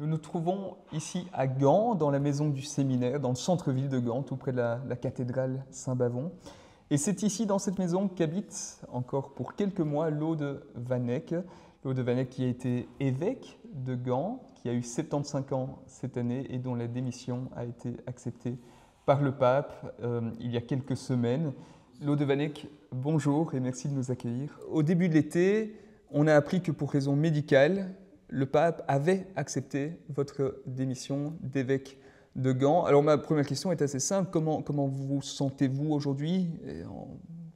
Nous nous trouvons ici à Gand, dans la maison du séminaire, dans le centre-ville de Gand, tout près de la cathédrale Saint-Bavon. Et c'est ici, dans cette maison, qu'habite encore pour quelques mois Lode Van Eck. Lode Van Eck qui a été évêque de Gand, qui a eu 75 ans cette année et dont la démission a été acceptée par le pape il y a quelques semaines. Lode Van Eck, bonjour et merci de nous accueillir. Au début de l'été, on a appris que pour raison médicale, le pape avait accepté votre démission d'évêque de Gand. Alors ma première question est assez simple. Comment vous sentez-vous aujourd'hui?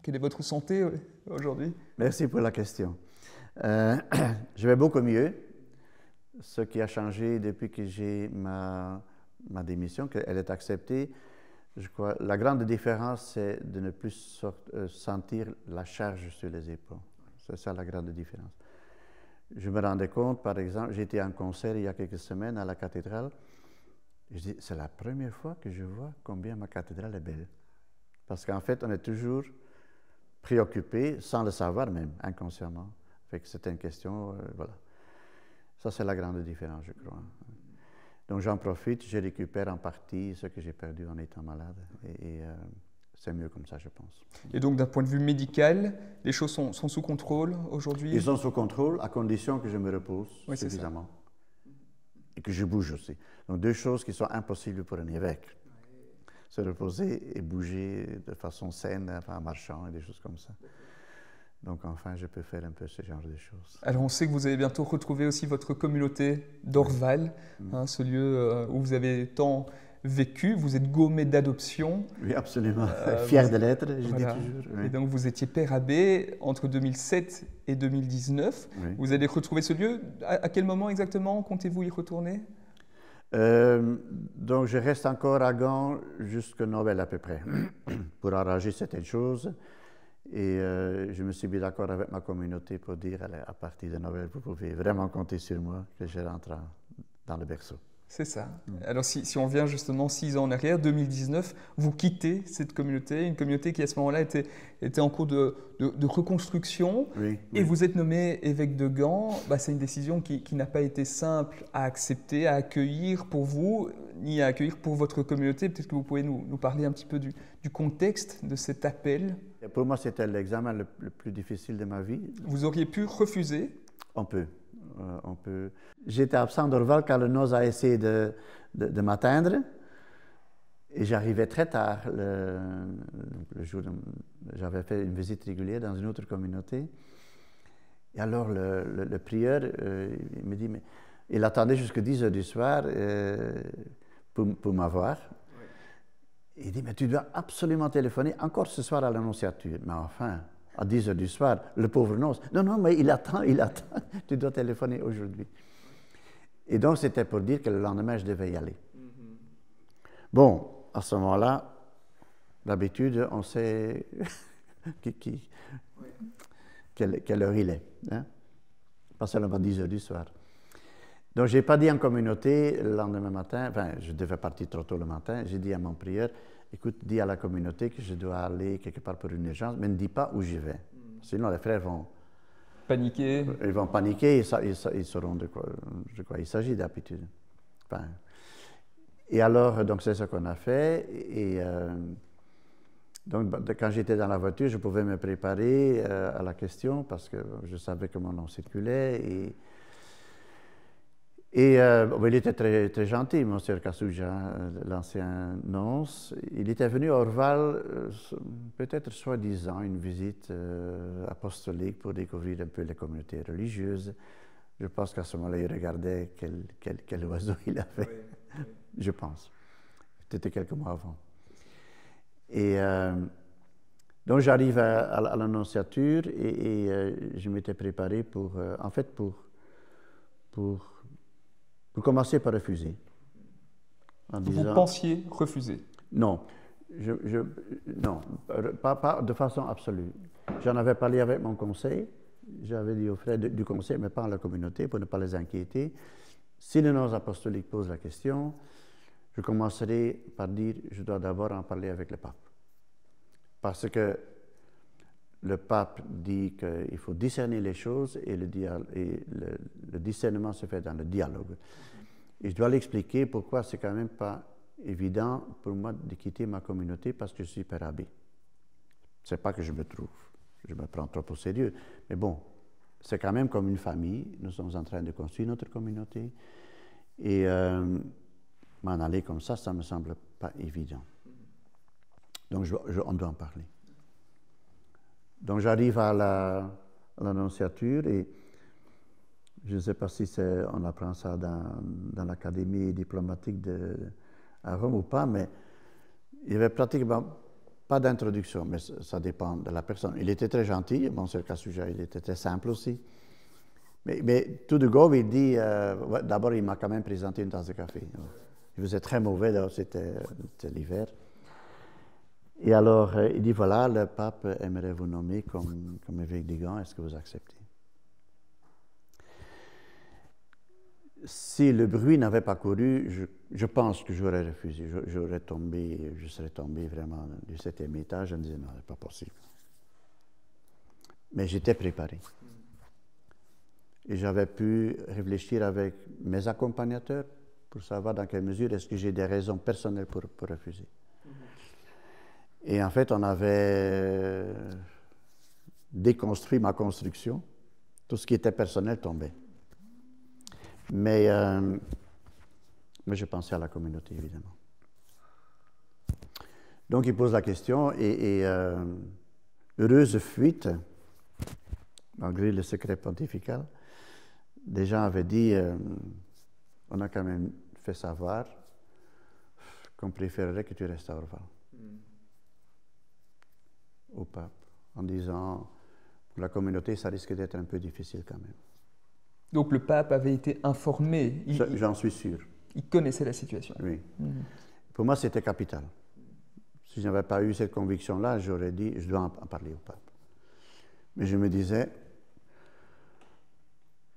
Quelle est votre santé aujourd'hui? Merci pour la question. Je vais beaucoup mieux. Ce qui a changé depuis que j'ai ma démission, qu'elle est acceptée, je crois, la grande différence, c'est de ne plus sentir la charge sur les épaules. C'est ça la grande différence. Je me rendais compte, par exemple, j'étais en concert il y a quelques semaines à la cathédrale. Je dis, c'est la première fois que je vois combien ma cathédrale est belle. Parce qu'en fait, on est toujours préoccupé, sans le savoir même, inconsciemment. Fait que c'est une question, voilà. Ça, c'est la grande différence, je crois. Donc, j'en profite, je récupère en partie ce que j'ai perdu en étant malade. Et c'est mieux comme ça, je pense. Et donc, d'un point de vue médical, les choses sont sous contrôle aujourd'hui? Ils sont sous contrôle à condition que je me repose suffisamment. Et que je bouge aussi. Donc, deux choses qui sont impossibles pour un évêque. Se reposer et bouger de façon saine, enfin, en marchant et des choses comme ça. Donc, enfin, je peux faire un peu ce genre de choses. Alors, on sait que vous allez bientôt retrouver aussi votre communauté d'Orval, ce lieu où vous avez tant vécu. Vous êtes Gaumais d'adoption. Oui, absolument. Fier de l'être, je dis toujours. Oui. Et donc, vous étiez père abbé entre 2007 et 2019. Oui. Vous allez retrouver ce lieu. À quel moment exactement comptez-vous y retourner? Donc, je reste encore à Gand jusqu'à Noël à peu près, pour arranger certaines choses. Et je me suis mis d'accord avec ma communauté pour dire, allez, à partir de Noël, vous pouvez vraiment compter sur moi, que je rentre dans le berceau. C'est ça. Alors si on revient justement 6 ans en arrière, 2019, vous quittez cette communauté, une communauté qui à ce moment-là était en cours de reconstruction. Oui, et vous êtes nommé évêque de Gand. C'est une décision qui n'a pas été simple à accepter, à accueillir pour vous, ni à accueillir pour votre communauté. Peut-être que vous pouvez nous parler un petit peu du contexte de cet appel. Et pour moi, c'était l'examen le plus difficile de ma vie. Vous auriez pu refuser? On peut. J'étais absent d'Orval quand le NOS a essayé de m'atteindre et j'arrivais très tard. Le jour j'avais fait une visite régulière dans une autre communauté. Et alors le prieur, il me dit, mais il attendait jusqu'à 10 heures du soir pour m'avoir. Oui. Il dit, mais tu dois absolument téléphoner encore ce soir à l'annonciature. Mais enfin, à 10 heures du soir, le pauvre NOS. Non, mais il attend, tu dois téléphoner aujourd'hui. Et donc, c'était pour dire que le lendemain, je devais y aller. Bon, à ce moment-là, d'habitude, on sait quelle heure il est. Hein? Pas seulement à 10 heures du soir. Donc, je n'ai pas dit en communauté le lendemain matin, enfin, je devais partir trop tôt le matin, j'ai dit à mon prieur, écoute, dis à la communauté que je dois aller quelque part pour une urgence, mais ne dis pas où j'y vais. Sinon, les frères vont paniquer. Ils vont paniquer, ils sauront de quoi il s'agit d'habitude. Enfin, et alors, donc c'est ce qu'on a fait. Et donc, quand j'étais dans la voiture, je pouvais me préparer à la question parce que je savais comment on circulait. Et il était très, très gentil, Monsieur Kassouja, l'ancien nonce. Il était venu à Orval, peut-être soi-disant, une visite apostolique pour découvrir un peu les communautés religieuses. Je pense qu'à ce moment-là, il regardait quel oiseau il avait, oui. Je pense. C'était quelques mois avant. Et donc j'arrive à l'annonciature et je m'étais préparé pour commencer par refuser. Vous pensiez refuser? Non, non, pas de façon absolue. J'en avais parlé avec mon conseil, j'avais dit aux frères du conseil, mais pas à la communauté, pour ne pas les inquiéter. Si le nonce apostolique pose la question, je commencerai par dire, je dois d'abord en parler avec le pape. Parce que le pape dit qu'il faut discerner les choses et le discernement se fait dans le dialogue. Et je dois l'expliquer pourquoi c'est quand même pas évident pour moi de quitter ma communauté parce que je suis père abbé. C'est pas que je me prends trop au sérieux, mais bon, c'est quand même comme une famille. Nous sommes en train de construire notre communauté et m'en aller comme ça me semble pas évident. Donc on doit en parler. Donc j'arrive à l'annonciature et je ne sais pas si on apprend ça dans l'académie diplomatique à Rome ou pas, mais il n'y avait pratiquement pas d'introduction, mais ça dépend de la personne. Il était très gentil, mon cher Kasuja, il était très simple aussi. Mais tout de go, il dit, d'abord il m'a quand même présenté une tasse de café. Il faisait très mauvais, c'était l'hiver. Et alors, il dit, voilà, le pape aimerait vous nommer comme évêque de Gand, est-ce que vous acceptez? Si le bruit n'avait pas couru, je pense que j'aurais refusé. Je serais tombé vraiment du 7e étage. Je me disais, non, c'est pas possible. Mais j'étais préparé. Et j'avais pu réfléchir avec mes accompagnateurs pour savoir dans quelle mesure est-ce que j'ai des raisons personnelles pour refuser. Et en fait, on avait déconstruit ma construction. Tout ce qui était personnel tombait. Mais je pensais à la communauté, évidemment. Donc, il pose la question et heureuse fuite, malgré le secret pontifical, des gens avaient dit, on a quand même fait savoir qu'on préférerait que tu restes à Orval. Au pape, en disant, pour la communauté, ça risque d'être un peu difficile quand même. Donc le pape avait été informé. J'en suis sûr. Il connaissait la situation. Oui. Pour moi, c'était capital. Si je n'avais pas eu cette conviction-là, j'aurais dit, je dois en parler au pape. Mais je me disais,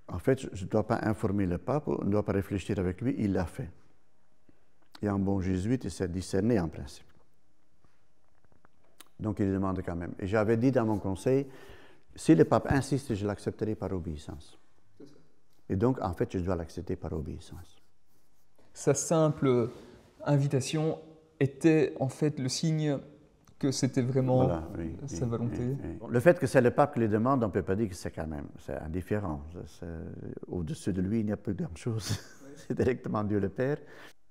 en fait, je ne dois pas informer le pape, on ne doit pas réfléchir avec lui, il l'a fait. Et un bon jésuite, il s'est discerné en principe. Donc il demande quand même. Et j'avais dit dans mon conseil, si le pape insiste, je l'accepterai par obéissance. Et donc, en fait, je dois l'accepter par obéissance. Sa simple invitation était en fait le signe que c'était vraiment sa volonté. Oui. Le fait que c'est le pape qui le demande, on ne peut pas dire que c'est indifférent. Au-dessus de lui, il n'y a plus grand-chose. C'est directement Dieu le Père.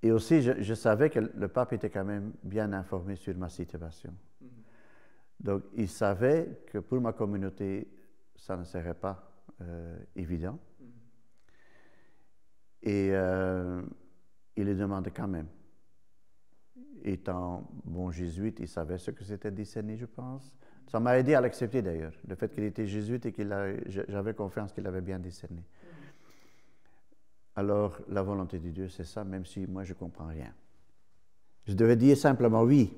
Et aussi, je savais que le pape était quand même bien informé sur ma situation. Donc, il savait que pour ma communauté, ça ne serait pas évident. Et il le demandait quand même. Étant bon jésuite, il savait ce que c'était discerner, je pense. Ça m'a aidé à l'accepter d'ailleurs, le fait qu'il était jésuite et j'avais confiance qu'il avait bien discerné. Alors, la volonté de Dieu, c'est ça, même si moi je ne comprends rien. Je devais dire simplement oui,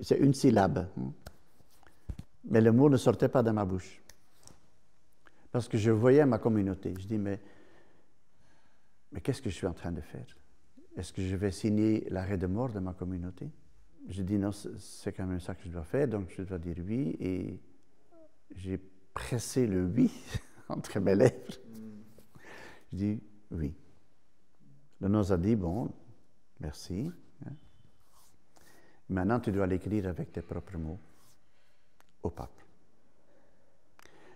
c'est une syllabe. Mais le mot ne sortait pas de ma bouche. Parce que je voyais ma communauté. Je dis, mais qu'est-ce que je suis en train de faire? Est-ce que je vais signer l'arrêt de mort de ma communauté? Je dis, non, c'est quand même ça que je dois faire, donc je dois dire oui. Et j'ai pressé le oui entre mes lèvres. Je dis oui. Le nonce a dit, bon, merci. Maintenant, tu dois l'écrire avec tes propres mots au pape.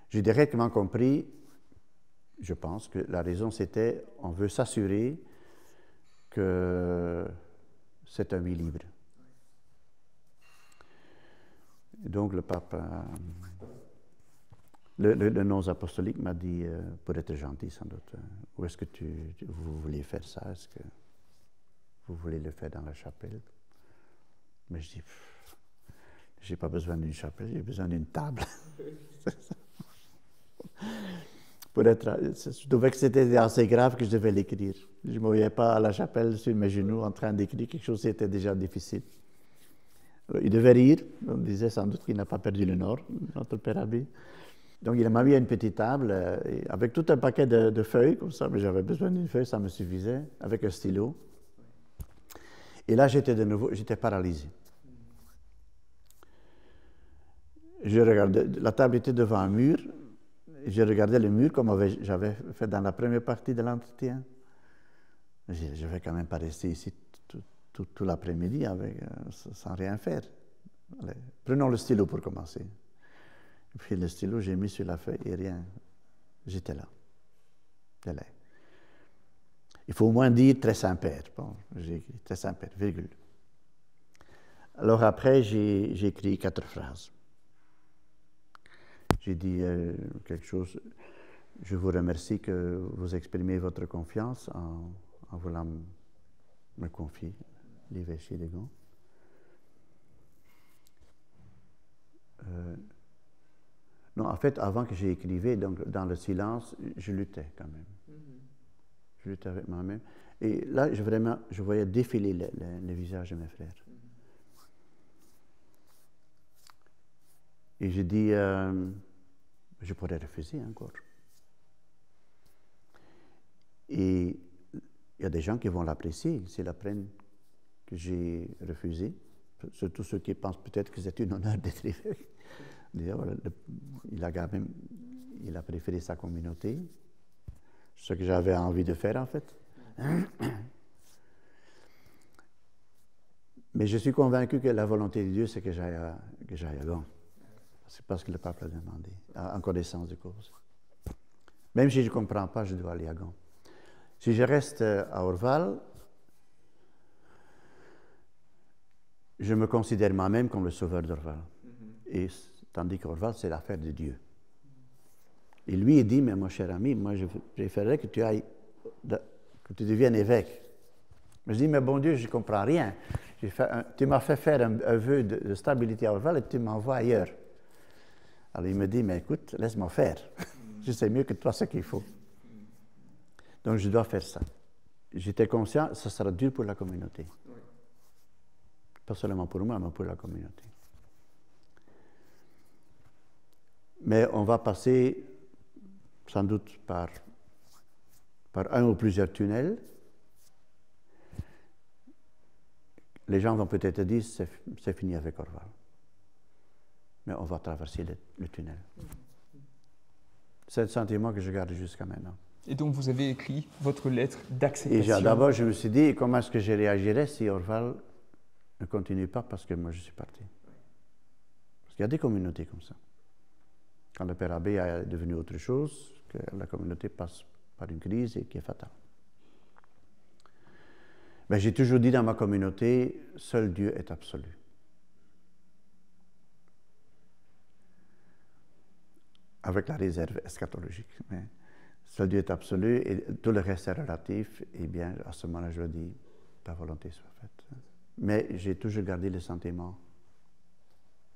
J'ai directement compris, je pense, que la raison c'était, on veut s'assurer que c'est un oui libre. Et donc le pape, le nonce apostolique m'a dit, pour être gentil sans doute, où est-ce que vous voulez faire ça? Est-ce que vous voulez le faire dans la chapelle? Mais je dis, j'ai pas besoin d'une chapelle, j'ai besoin d'une table. Je trouvais que c'était assez grave que je devais l'écrire. Je ne me voyais pas à la chapelle sur mes genoux en train d'écrire quelque chose qui était déjà difficile. Alors, il devait rire, on disait sans doute qu'il n'a pas perdu le nord, notre père abbé. Donc il m'a mis à une petite table avec tout un paquet de feuilles, comme ça, mais j'avais besoin d'une feuille, ça me suffisait, avec un stylo. Et là, j'étais paralysé. Je regardais, la table était devant un mur, et je regardais le mur comme j'avais fait dans la première partie de l'entretien. Je ne vais quand même pas rester ici tout l'après-midi sans rien faire. Allez, prenons le stylo pour commencer. Et puis le stylo, j'ai mis sur la feuille et rien. J'étais là. Allez. Il faut au moins dire très Saint-Père. Bon, j'ai écrit très Saint-Père, virgule. Alors après, j'ai écrit 4 phrases. J'ai dit quelque chose. Je vous remercie que vous exprimez votre confiance en voulant me confier l'évêché de Gand. Non, en fait, avant que j'écrivais, donc dans le silence, je luttais quand même. Je luttais avec moi-même. Et là, je voyais défiler le visage de mes frères. Et j'ai dit, je pourrais refuser encore. Et il y a des gens qui vont l'apprécier s'ils apprennent que j'ai refusé. Surtout ceux qui pensent peut-être que c'est un honneur d'être évêque. Il a préféré sa communauté. Ce que j'avais envie de faire, en fait. Mais je suis convaincu que la volonté de Dieu, c'est que j'aille à Gand. C'est parce que le pape l'a demandé, en connaissance de cause. Même si je ne comprends pas, je dois aller à Gand. Si je reste à Orval, je me considère moi-même comme le sauveur d'Orval. Et tandis qu'Orval, c'est l'affaire de Dieu. Et lui, il dit, mais mon cher ami, moi, je préférerais que que tu deviennes évêque. Mais je dis, mais bon Dieu, je ne comprends rien. Tu m'as fait faire un vœu de stabilité à Orval et tu m'envoies ailleurs. Alors il me dit, mais écoute, laisse-moi faire. Je sais mieux que toi ce qu'il faut. Donc je dois faire ça. J'étais conscient, ça sera dur pour la communauté. Pas seulement pour moi, mais pour la communauté. Mais on va passer sans doute par un ou plusieurs tunnels. Les gens vont peut-être dire, c'est fini avec Orval. Mais on va traverser le tunnel. C'est le sentiment que je garde jusqu'à maintenant. Et donc vous avez écrit votre lettre d'acceptation. Et d'abord, je me suis dit, comment est-ce que je réagirais si Orval ne continue pas parce que moi je suis parti. Parce qu'il y a des communautés comme ça. Quand le Père Abbé est devenu autre chose, que la communauté passe par une crise et qui est fatale. Mais j'ai toujours dit dans ma communauté, seul Dieu est absolu. Avec la réserve eschatologique. Mais seul Dieu est absolu et tout le reste est relatif. Et bien, à ce moment-là, je dis, ta volonté soit faite. Mais j'ai toujours gardé le sentiment,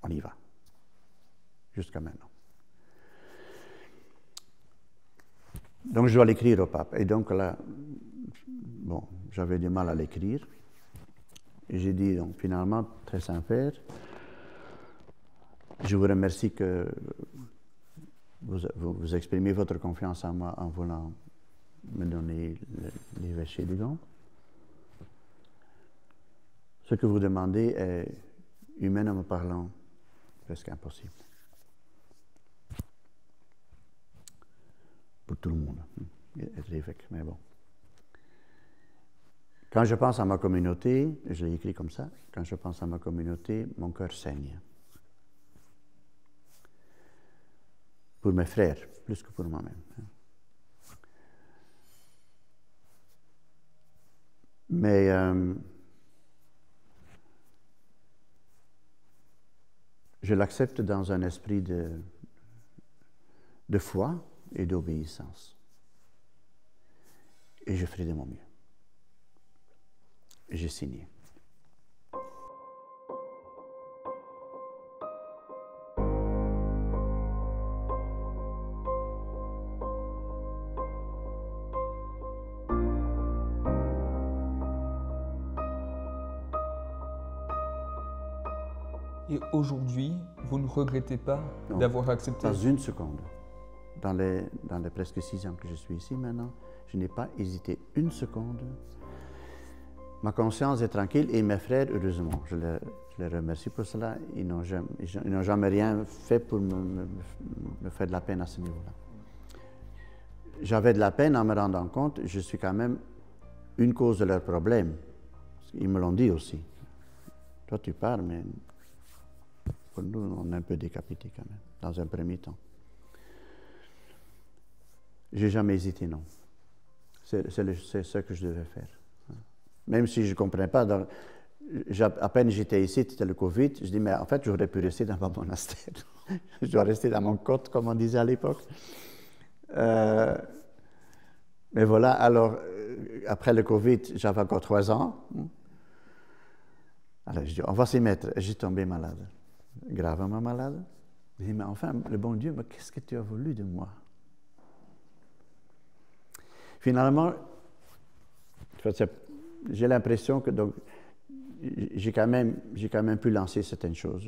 on y va. Jusqu'à maintenant. Donc, je dois l'écrire au pape. Et donc là, bon, j'avais du mal à l'écrire. Et j'ai dit, donc, finalement, très Saint-Père, je vous remercie que vous exprimez votre confiance en moi en voulant me donner l'évêché de Gand. Ce que vous demandez est, humainement parlant, presque impossible. Pour tout le monde, être évêque, mais bon. Quand je pense à ma communauté, je l'ai écrit comme ça, quand je pense à ma communauté, mon cœur saigne. Pour mes frères, plus que pour moi-même. Mais je l'accepte dans un esprit de foi et d'obéissance. Et je ferai de mon mieux. J'ai signé. Et aujourd'hui, vous ne regrettez pas d'avoir accepté? Pas une seconde. Dans les presque 6 ans que je suis ici maintenant, je n'ai pas hésité une seconde. Ma conscience est tranquille et mes frères, heureusement, je les remercie pour cela. Ils n'ont jamais rien fait pour me faire de la peine à ce niveau-là. J'avais de la peine en me rendant compte, je suis quand même une cause de leurs problèmes. Ils me l'ont dit aussi. Toi, tu pars, mais pour nous, on est un peu décapité quand même, dans un premier temps. J'ai jamais hésité, non. C'est ce que je devais faire. Même si je ne comprenais pas, à peine j'étais ici, c'était le Covid, je dis, mais en fait, j'aurais pu rester dans mon monastère. Je dois rester dans mon côte, comme on disait à l'époque. Mais voilà, alors, après le Covid, j'avais encore 3 ans. Alors, je dis, on va s'y mettre. J'ai tombé malade, gravement malade. Je dis, mais enfin, le bon Dieu, mais qu'est-ce que tu as voulu de moi? Finalement, j'ai l'impression que donc, j'ai quand même pu lancer certaines choses.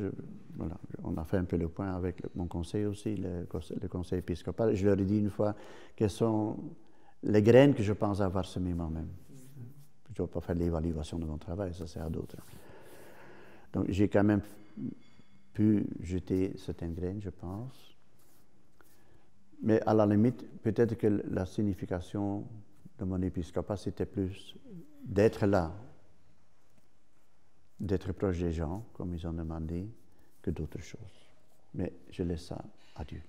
Voilà, on a fait un peu le point avec mon conseil aussi, le conseil épiscopal. Je leur ai dit une fois quelles sont les graines que je pense avoir semées moi-même. Je ne vais pas faire l'évaluation de mon travail, ça c'est à d'autres. Donc j'ai quand même pu jeter certaines graines, je pense. Mais à la limite, peut-être que la signification de mon épiscopat, c'était plus d'être là, d'être proche des gens, comme ils ont demandé, que d'autres choses. Mais je laisse ça à Dieu.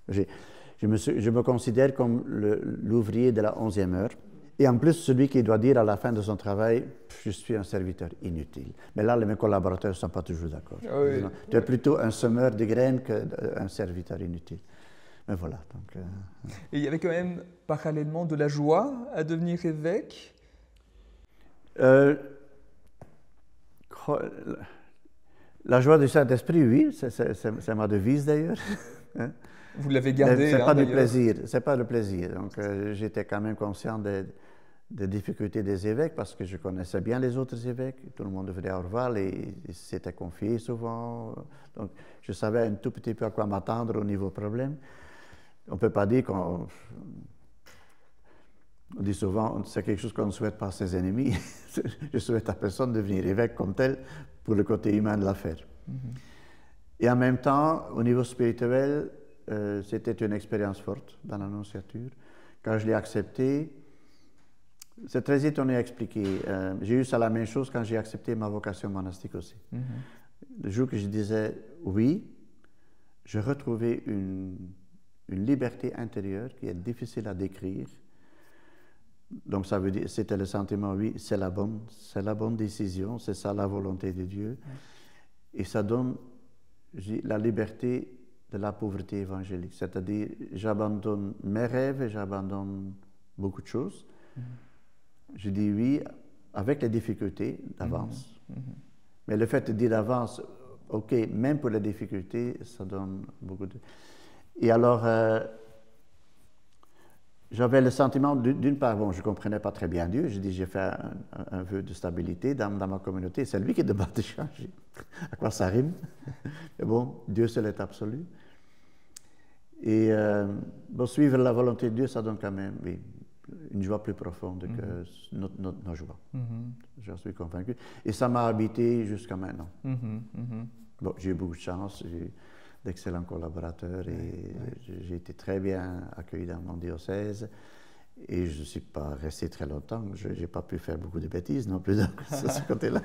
Je me considère comme l'ouvrier de la 11e heure. Et en plus, celui qui doit dire à la fin de son travail, je suis un serviteur inutile. Mais là, mes collaborateurs ne sont pas toujours d'accord. Oui, tu es plutôt un semeur de graines qu'un serviteur inutile. Mais voilà. Donc, Et il y avait quand même parallèlement de la joie à devenir évêque. La joie du Saint-Esprit, oui, c'est ma devise d'ailleurs. Vous l'avez gardée. C'est pas du plaisir, c'est pas le plaisir. Donc j'étais quand même conscient des difficultés des évêques parce que je connaissais bien les autres évêques. Tout le monde venait à Orval et s'était confié souvent. Donc je savais un tout petit peu à quoi m'attendre au niveau problème. On ne peut pas dire qu'on... On dit souvent, c'est quelque chose qu'on ne souhaite pas à ses ennemis. Je souhaite à personne de devenir évêque comme tel pour le côté humain de l'affaire. Et en même temps, au niveau spirituel, c'était une expérience forte dans l'annonciature. Quand je l'ai accepté, c'est très étonnant à expliquer. J'ai eu ça la même chose quand j'ai accepté ma vocation monastique aussi. Le jour que je disais oui, je retrouvais une liberté intérieure qui est difficile à décrire. Donc ça veut dire, c'était le sentiment, oui, c'est la bonne décision, c'est ça la volonté de Dieu. Et ça donne la liberté de la pauvreté évangélique. C'est-à-dire, j'abandonne mes rêves et j'abandonne beaucoup de choses. Je dis oui avec les difficultés d'avance. Mais le fait de dire d'avance, ok, même pour les difficultés, ça donne beaucoup de... Et alors, j'avais le sentiment, d'une part, bon, je ne comprenais pas très bien Dieu. Je dis, j'ai fait un vœu de stabilité dans ma communauté. C'est lui qui demande de changer. À quoi ça rime? Mais bon, Dieu seul est absolu. Et bon, suivre la volonté de Dieu, ça donne quand même oui, une joie plus profonde que nos joies. J'en suis convaincu. Et ça m'a habité jusqu'à maintenant. Bon, j'ai eu beaucoup de chance. J'ai d'excellents collaborateurs et j'ai été très bien accueilli dans mon diocèse et je ne suis pas resté très longtemps. Je n'ai pas pu faire beaucoup de bêtises non plus de ce côté-là.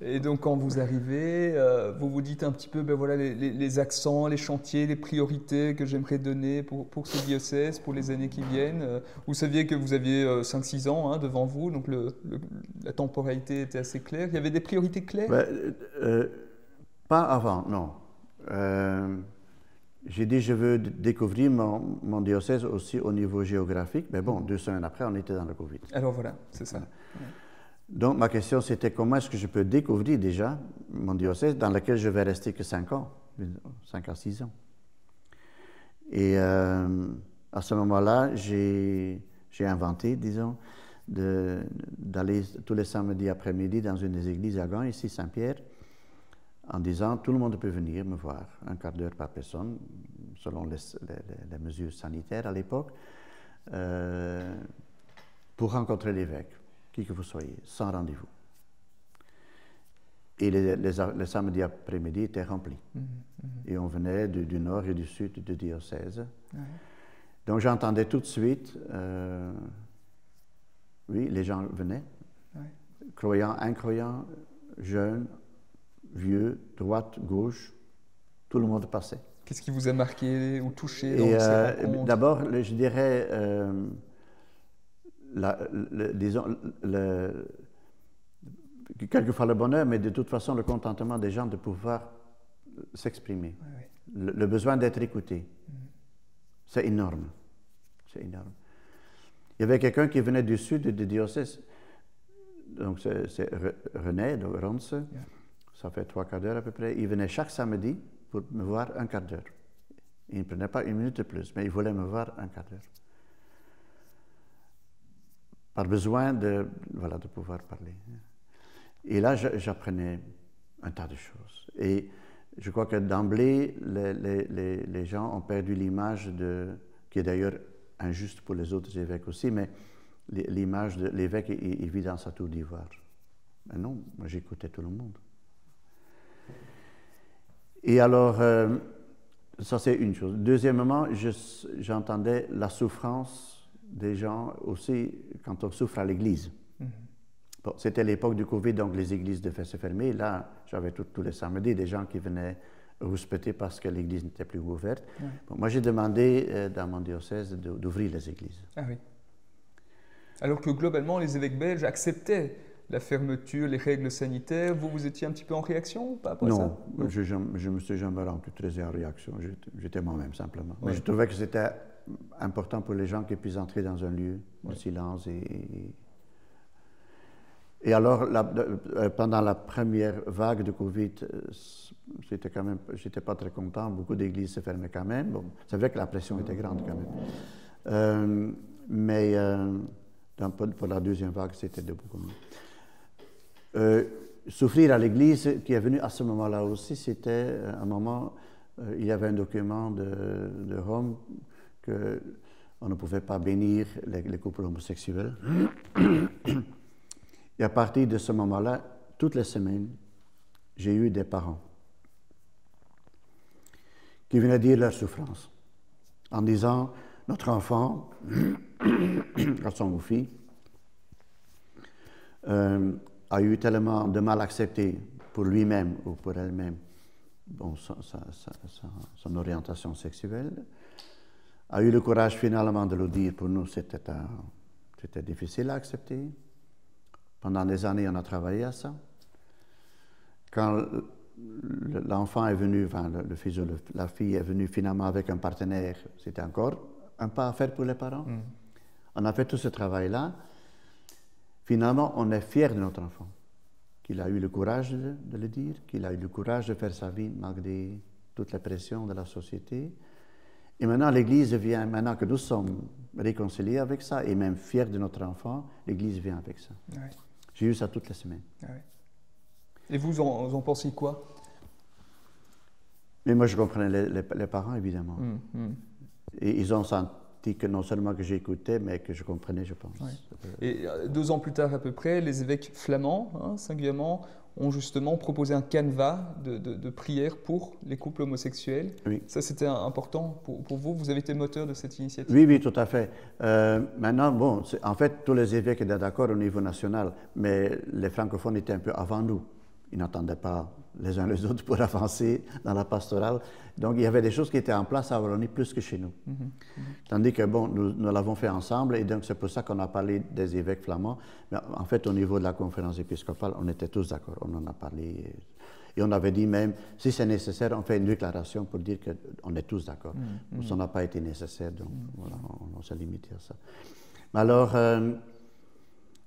Et donc quand vous arrivez, vous vous dites un petit peu ben voilà, les accents, les chantiers, les priorités que j'aimerais donner pour ce diocèse, pour les années qui viennent. Vous saviez que vous aviez 5-6 ans devant vous, donc la temporalité était assez claire. Il y avait des priorités claires? Pas avant, non. J'ai dit je veux découvrir mon diocèse aussi au niveau géographique, mais bon, 2 semaines après, on était dans le Covid. Alors voilà, c'est ça. Donc ma question c'était comment est-ce que je peux découvrir déjà mon diocèse dans lequel je vais rester que 5 ans, 5 à 6 ans. Et à ce moment-là, j'ai inventé, disons, d'aller tous les samedis après-midi dans une des églises à Gand, ici Saint-Pierre, en disant tout le monde peut venir me voir, 1 quart d'heure par personne, selon les mesures sanitaires à l'époque, pour rencontrer l'évêque, qui que vous soyez, sans rendez-vous. Et les samedis après-midi étaient remplis. Et on venait du nord et du sud du diocèse. Donc j'entendais tout de suite Oui, les gens venaient, Ouais. croyants, incroyants, jeunes, vieux, droite, gauche, tout le monde passait. Qu'est-ce qui vous a marqué ou touché Et dans ces rencontres? d'abord, je dirais, disons, quelquefois le bonheur, mais de toute façon le contentement des gens de pouvoir s'exprimer. Ouais. Le besoin d'être écouté. C'est énorme. C'est énorme. Il y avait quelqu'un qui venait du sud du diocèse, donc c'est René de Ronse, ça fait 3/4 d'heure à peu près. Il venait chaque samedi pour me voir 1/4 d'heure. Il ne prenait pas 1 minute de plus, mais il voulait me voir 1/4 d'heure. Par besoin de pouvoir parler. Et là, j'apprenais un tas de choses. Et je crois que d'emblée, les gens ont perdu l'image qui est d'ailleurs injuste pour les autres évêques aussi, mais l'image de l'évêque, il vit dans sa tour d'ivoire. Mais non, moi j'écoutais tout le monde. Et alors, ça c'est une chose. Deuxièmement, j'entendais la souffrance des gens aussi quand on souffre à l'église. Bon, c'était l'époque du Covid, donc les églises devaient se fermer. Là, j'avais tous les samedis des gens qui venaient rouspéter parce que l'église n'était plus ouverte. Ouais. Bon, moi, j'ai demandé dans mon diocèse d'ouvrir les églises. Ah oui. Alors que globalement, les évêques belges acceptaient la fermeture, les règles sanitaires. Vous étiez un petit peu en réaction par rapport à ça? Non, je ne me suis jamais rendu très en réaction. J'étais moi-même simplement. Ouais. Mais je trouvais que c'était important pour les gens qu'ils puissent entrer dans un lieu de silence et alors, pendant la première vague de Covid, j'étais pas très content. Beaucoup d'églises se fermaient quand même. Bon, c'est vrai que la pression était grande quand même. Mais pour la deuxième vague, c'était beaucoup mieux. Souffrir à l'église qui est venu à ce moment-là aussi, c'était un moment, il y avait un document de Rome qu'on ne pouvait pas bénir les couples homosexuels. Et à partir de ce moment-là, toutes les semaines, j'ai eu des parents qui venaient dire leur souffrance en disant « Notre enfant, garçon ou fille, a eu tellement de mal accepté pour lui-même ou pour elle-même son orientation sexuelle, a eu le courage finalement de le dire. Pour nous, c'était difficile à accepter. Pendant des années, on a travaillé à ça. Quand l'enfant est venu, enfin le fils ou la fille est venue finalement avec un partenaire, c'était encore un pas à faire pour les parents. On a fait tout ce travail-là. Finalement, on est fiers de notre enfant, qu'il a eu le courage de le dire, qu'il a eu le courage de faire sa vie malgré toute la pression de la société. Et maintenant, l'Église vient, maintenant que nous sommes réconciliés avec ça, et même fiers de notre enfant, l'Église vient avec ça. Ouais. J'ai eu ça toutes les semaines. Ouais. Et vous en pensez quoi? Mais moi, je comprenais les parents, évidemment. Et ils ont senti que non seulement que j'écoutais, mais que je comprenais, je pense. Ouais. Et 2 ans plus tard à peu près, les évêques flamands, singulièrement, ont justement proposé un canevas de prières pour les couples homosexuels. Oui. Ça, c'était important pour vous? Vous avez été moteur de cette initiative? Oui, tout à fait. Maintenant, bon, en fait, tous les évêques étaient d'accord au niveau national, mais les francophones étaient un peu avant nous. Ils n'attendaient pas les uns les autres pour avancer dans la pastorale. Donc, il y avait des choses qui étaient en place à Wallonie plus que chez nous. Tandis que, bon, nous l'avons fait ensemble, et donc c'est pour ça qu'on a parlé des évêques flamands. Mais en fait, au niveau de la conférence épiscopale, on était tous d'accord. On en a parlé. Et on avait dit même, si c'est nécessaire, on fait une déclaration pour dire qu'on est tous d'accord. Ça n'a pas été nécessaire, donc voilà, on s'est limité à ça. Mais alors,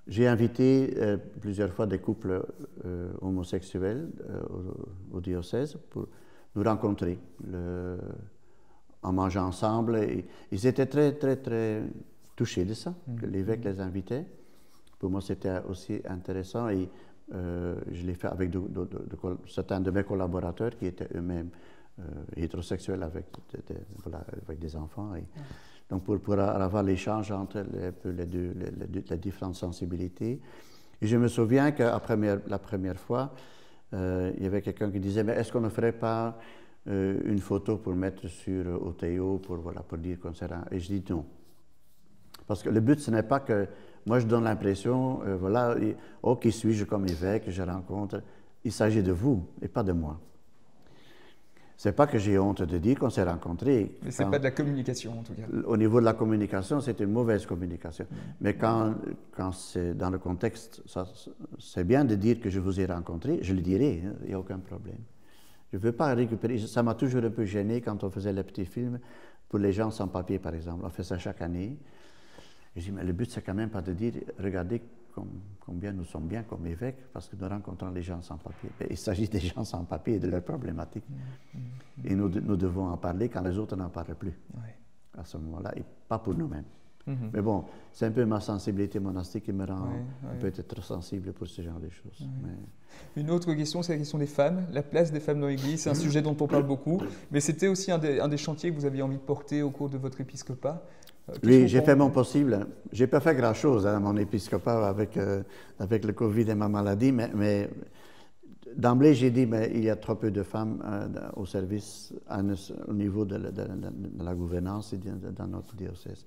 j'ai invité plusieurs fois des couples homosexuels au diocèse pour nous rencontrer en mangeant ensemble. Et ils étaient très, très, très touchés de ça, que l'évêque les invitait. Pour moi, c'était aussi intéressant et je l'ai fait avec certains de mes collaborateurs qui étaient eux-mêmes hétérosexuels avec des enfants. Et, donc, pour avoir l'échange entre les différentes sensibilités. Et je me souviens qu'après la première fois, il y avait quelqu'un qui disait, mais est-ce qu'on ne ferait pas une photo pour mettre sur Oteo pour dire qu'on sera... Et je dis non. Parce que le but, ce n'est pas moi, je donne l'impression, voilà, oh, qui suis-je comme évêque, je rencontre. Il s'agit de vous et pas de moi. C'est pas que j'ai honte de dire qu'on s'est rencontrés. Mais c'est pas de la communication, en tout cas. Au niveau de la communication, c'est une mauvaise communication. Mais quand c'est dans le contexte, c'est bien de dire que je vous ai rencontré, je le dirai, il n'y a aucun problème. Je ne veux pas récupérer, ça m'a toujours un peu gêné quand on faisait les petits films pour les gens sans papier, par exemple. On fait ça chaque année. Et je dis, mais le but, c'est quand même pas de dire, regardez combien nous sommes bien comme évêques, parce que nous rencontrons les gens sans papier. Mais il s'agit des gens sans papier et de leurs problématiques. Et nous devons en parler quand les autres n'en parlent plus, à ce moment-là, et pas pour nous-mêmes. Mais bon, c'est un peu ma sensibilité monastique qui me rend peut-être trop sensible pour ce genre de choses. Mais... Une autre question, c'est la question des femmes, la place des femmes dans l'Église. C'est un sujet dont on parle beaucoup, mais c'était aussi un des chantiers que vous aviez envie de porter au cours de votre épiscopat. Oui, j'ai fait mon possible. Je n'ai pas fait grand-chose à mon épiscopat avec le Covid et ma maladie, mais d'emblée, j'ai dit, mais il y a trop peu de femmes au service au niveau de la gouvernance et dans notre diocèse.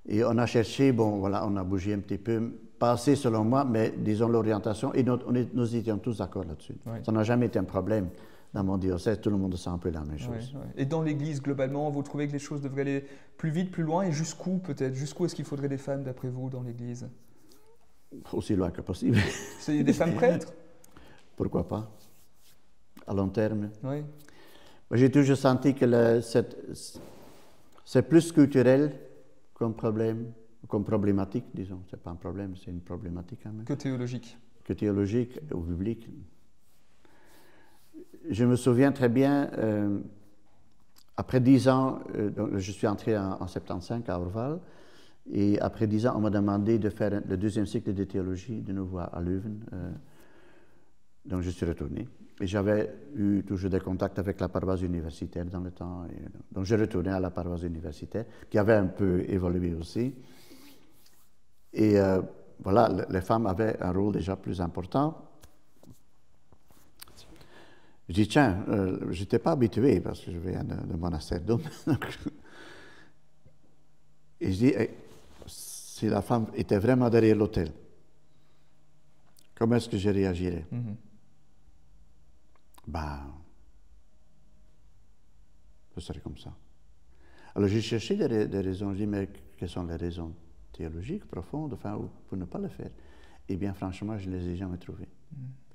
Et on a cherché, bon, voilà, on a bougé un petit peu, pas assez selon moi, mais disons l'orientation, et nous étions tous d'accord là-dessus. Ça n'a jamais été un problème. Dans mon diocèse, tout le monde sent un peu la même chose. Et dans l'Église, globalement, vous trouvez que les choses devraient aller plus vite, plus loin, et jusqu'où peut-être? Jusqu'où est-ce qu'il faudrait des femmes, d'après vous, dans l'Église? Aussi loin que possible. C'est des femmes prêtres? Pourquoi pas? À long terme. Oui. J'ai toujours senti que c'est plus culturel comme problème, comme problématique, disons. Ce n'est pas un problème, c'est une problématique quand même. Que théologique. Que théologique ou biblique. Je me souviens très bien, après 10 ans, donc je suis entré en 75 à Orval, et après 10 ans, on m'a demandé de faire le deuxième cycle de théologie de nouveau à Leuven. Donc je suis retourné. Et j'avais eu toujours des contacts avec la paroisse universitaire dans le temps. Donc je retournais à la paroisse universitaire, qui avait un peu évolué aussi. Et voilà, les femmes avaient un rôle déjà plus important. Je dis, tiens, je n'étais pas habitué parce que je viens de monastère d'hommes. Et je dis, hey, si la femme était vraiment derrière l'autel, comment est-ce que je réagirais? Ben, ce serait comme ça. Alors j'ai cherché des raisons, je dis, mais quelles sont les raisons théologiques, profondes, enfin, pour ne pas le faire? Eh bien, franchement, je ne les ai jamais trouvées.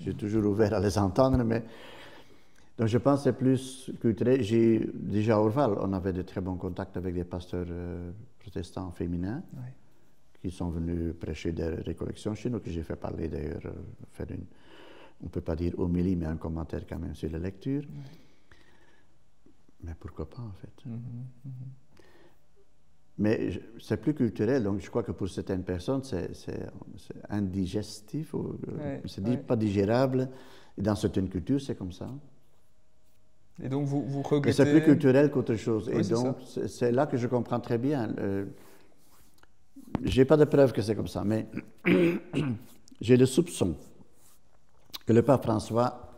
J'ai toujours ouvert à les entendre, mais... Donc je pense que c'est plus culturel. Déjà à Orval, on avait de très bons contacts avec des pasteurs protestants féminins qui sont venus prêcher des récollections chez nous, que j'ai fait parler d'ailleurs, faire on ne peut pas dire homélie, mais un commentaire quand même sur la lecture. Mais pourquoi pas en fait? Mais c'est plus culturel, donc je crois que pour certaines personnes, c'est indigestif, c'est pas digérable. Et dans certaines cultures, c'est comme ça. Et donc vous regrettez... Mais c'est plus culturel qu'autre chose. Oui, et donc c'est là que je comprends très bien. Je n'ai pas de preuve que c'est comme ça, mais j'ai le soupçon que le pape François,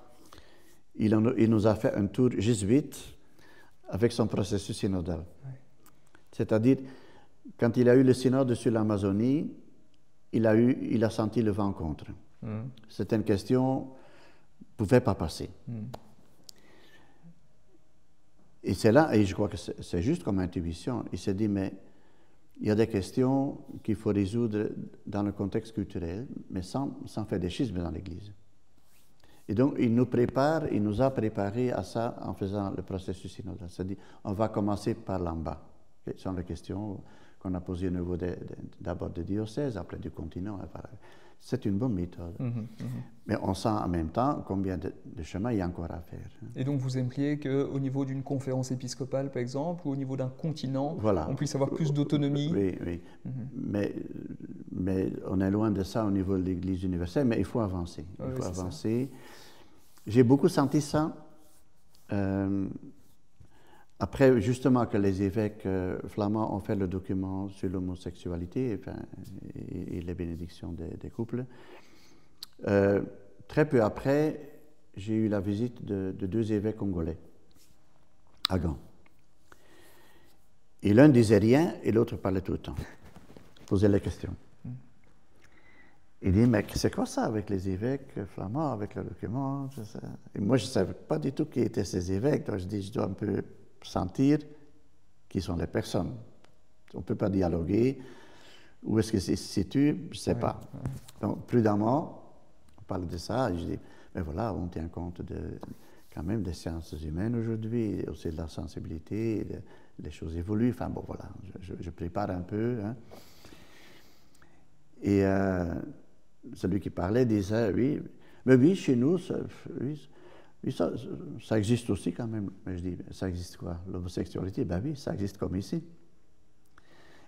il nous a fait un tour jésuite avec son processus synodal. C'est-à-dire, quand il a eu le synode sur l'Amazonie, il a senti le vent contre. Certaines questions ne pouvaient pas passer. Et c'est là, et je crois que c'est juste comme intuition, il s'est dit, mais il y a des questions qu'il faut résoudre dans le contexte culturel, mais sans faire des schismes dans l'Église. Et donc, il nous a préparés à ça en faisant le processus synodal. C'est-à-dire, on va commencer par l'en bas. Ce sont les questions qu'on a posées au niveau d'abord du diocèse, après du continent. C'est une bonne méthode. Mais on sent en même temps combien de chemin il y a encore à faire. Et donc vous aimeriez qu'au niveau d'une conférence épiscopale, par exemple, ou au niveau d'un continent, on puisse avoir plus d'autonomie? Oui. Mais on est loin de ça au niveau de l'Église universelle, mais il faut avancer. Il faut avancer. J'ai beaucoup senti ça. Après, justement, que les évêques flamands ont fait le document sur l'homosexualité et les bénédictions des couples, très peu après, j'ai eu la visite de 2 évêques congolais à Gand. Et l'un disait rien et l'autre parlait tout le temps, posait les questions. Il dit, mais c'est quoi ça avec les évêques flamands, avec le document? Et moi, je ne savais pas du tout qui étaient ces évêques. Donc je dis, je dois un peu sentir qui sont les personnes. On ne peut pas dialoguer. Où est-ce que c'est situé? Je ne sais pas. Donc, prudemment, on parle de ça. Et je dis, mais voilà, on tient compte quand même des sciences humaines aujourd'hui, aussi de la sensibilité, les choses évoluent. Enfin, bon, voilà, je prépare un peu. Hein. Et celui qui parlait disait, oui, mais oui, chez nous, ça existe aussi quand même. Mais je dis, ça existe quoi? L'homosexualité? Ben oui, ça existe comme ici.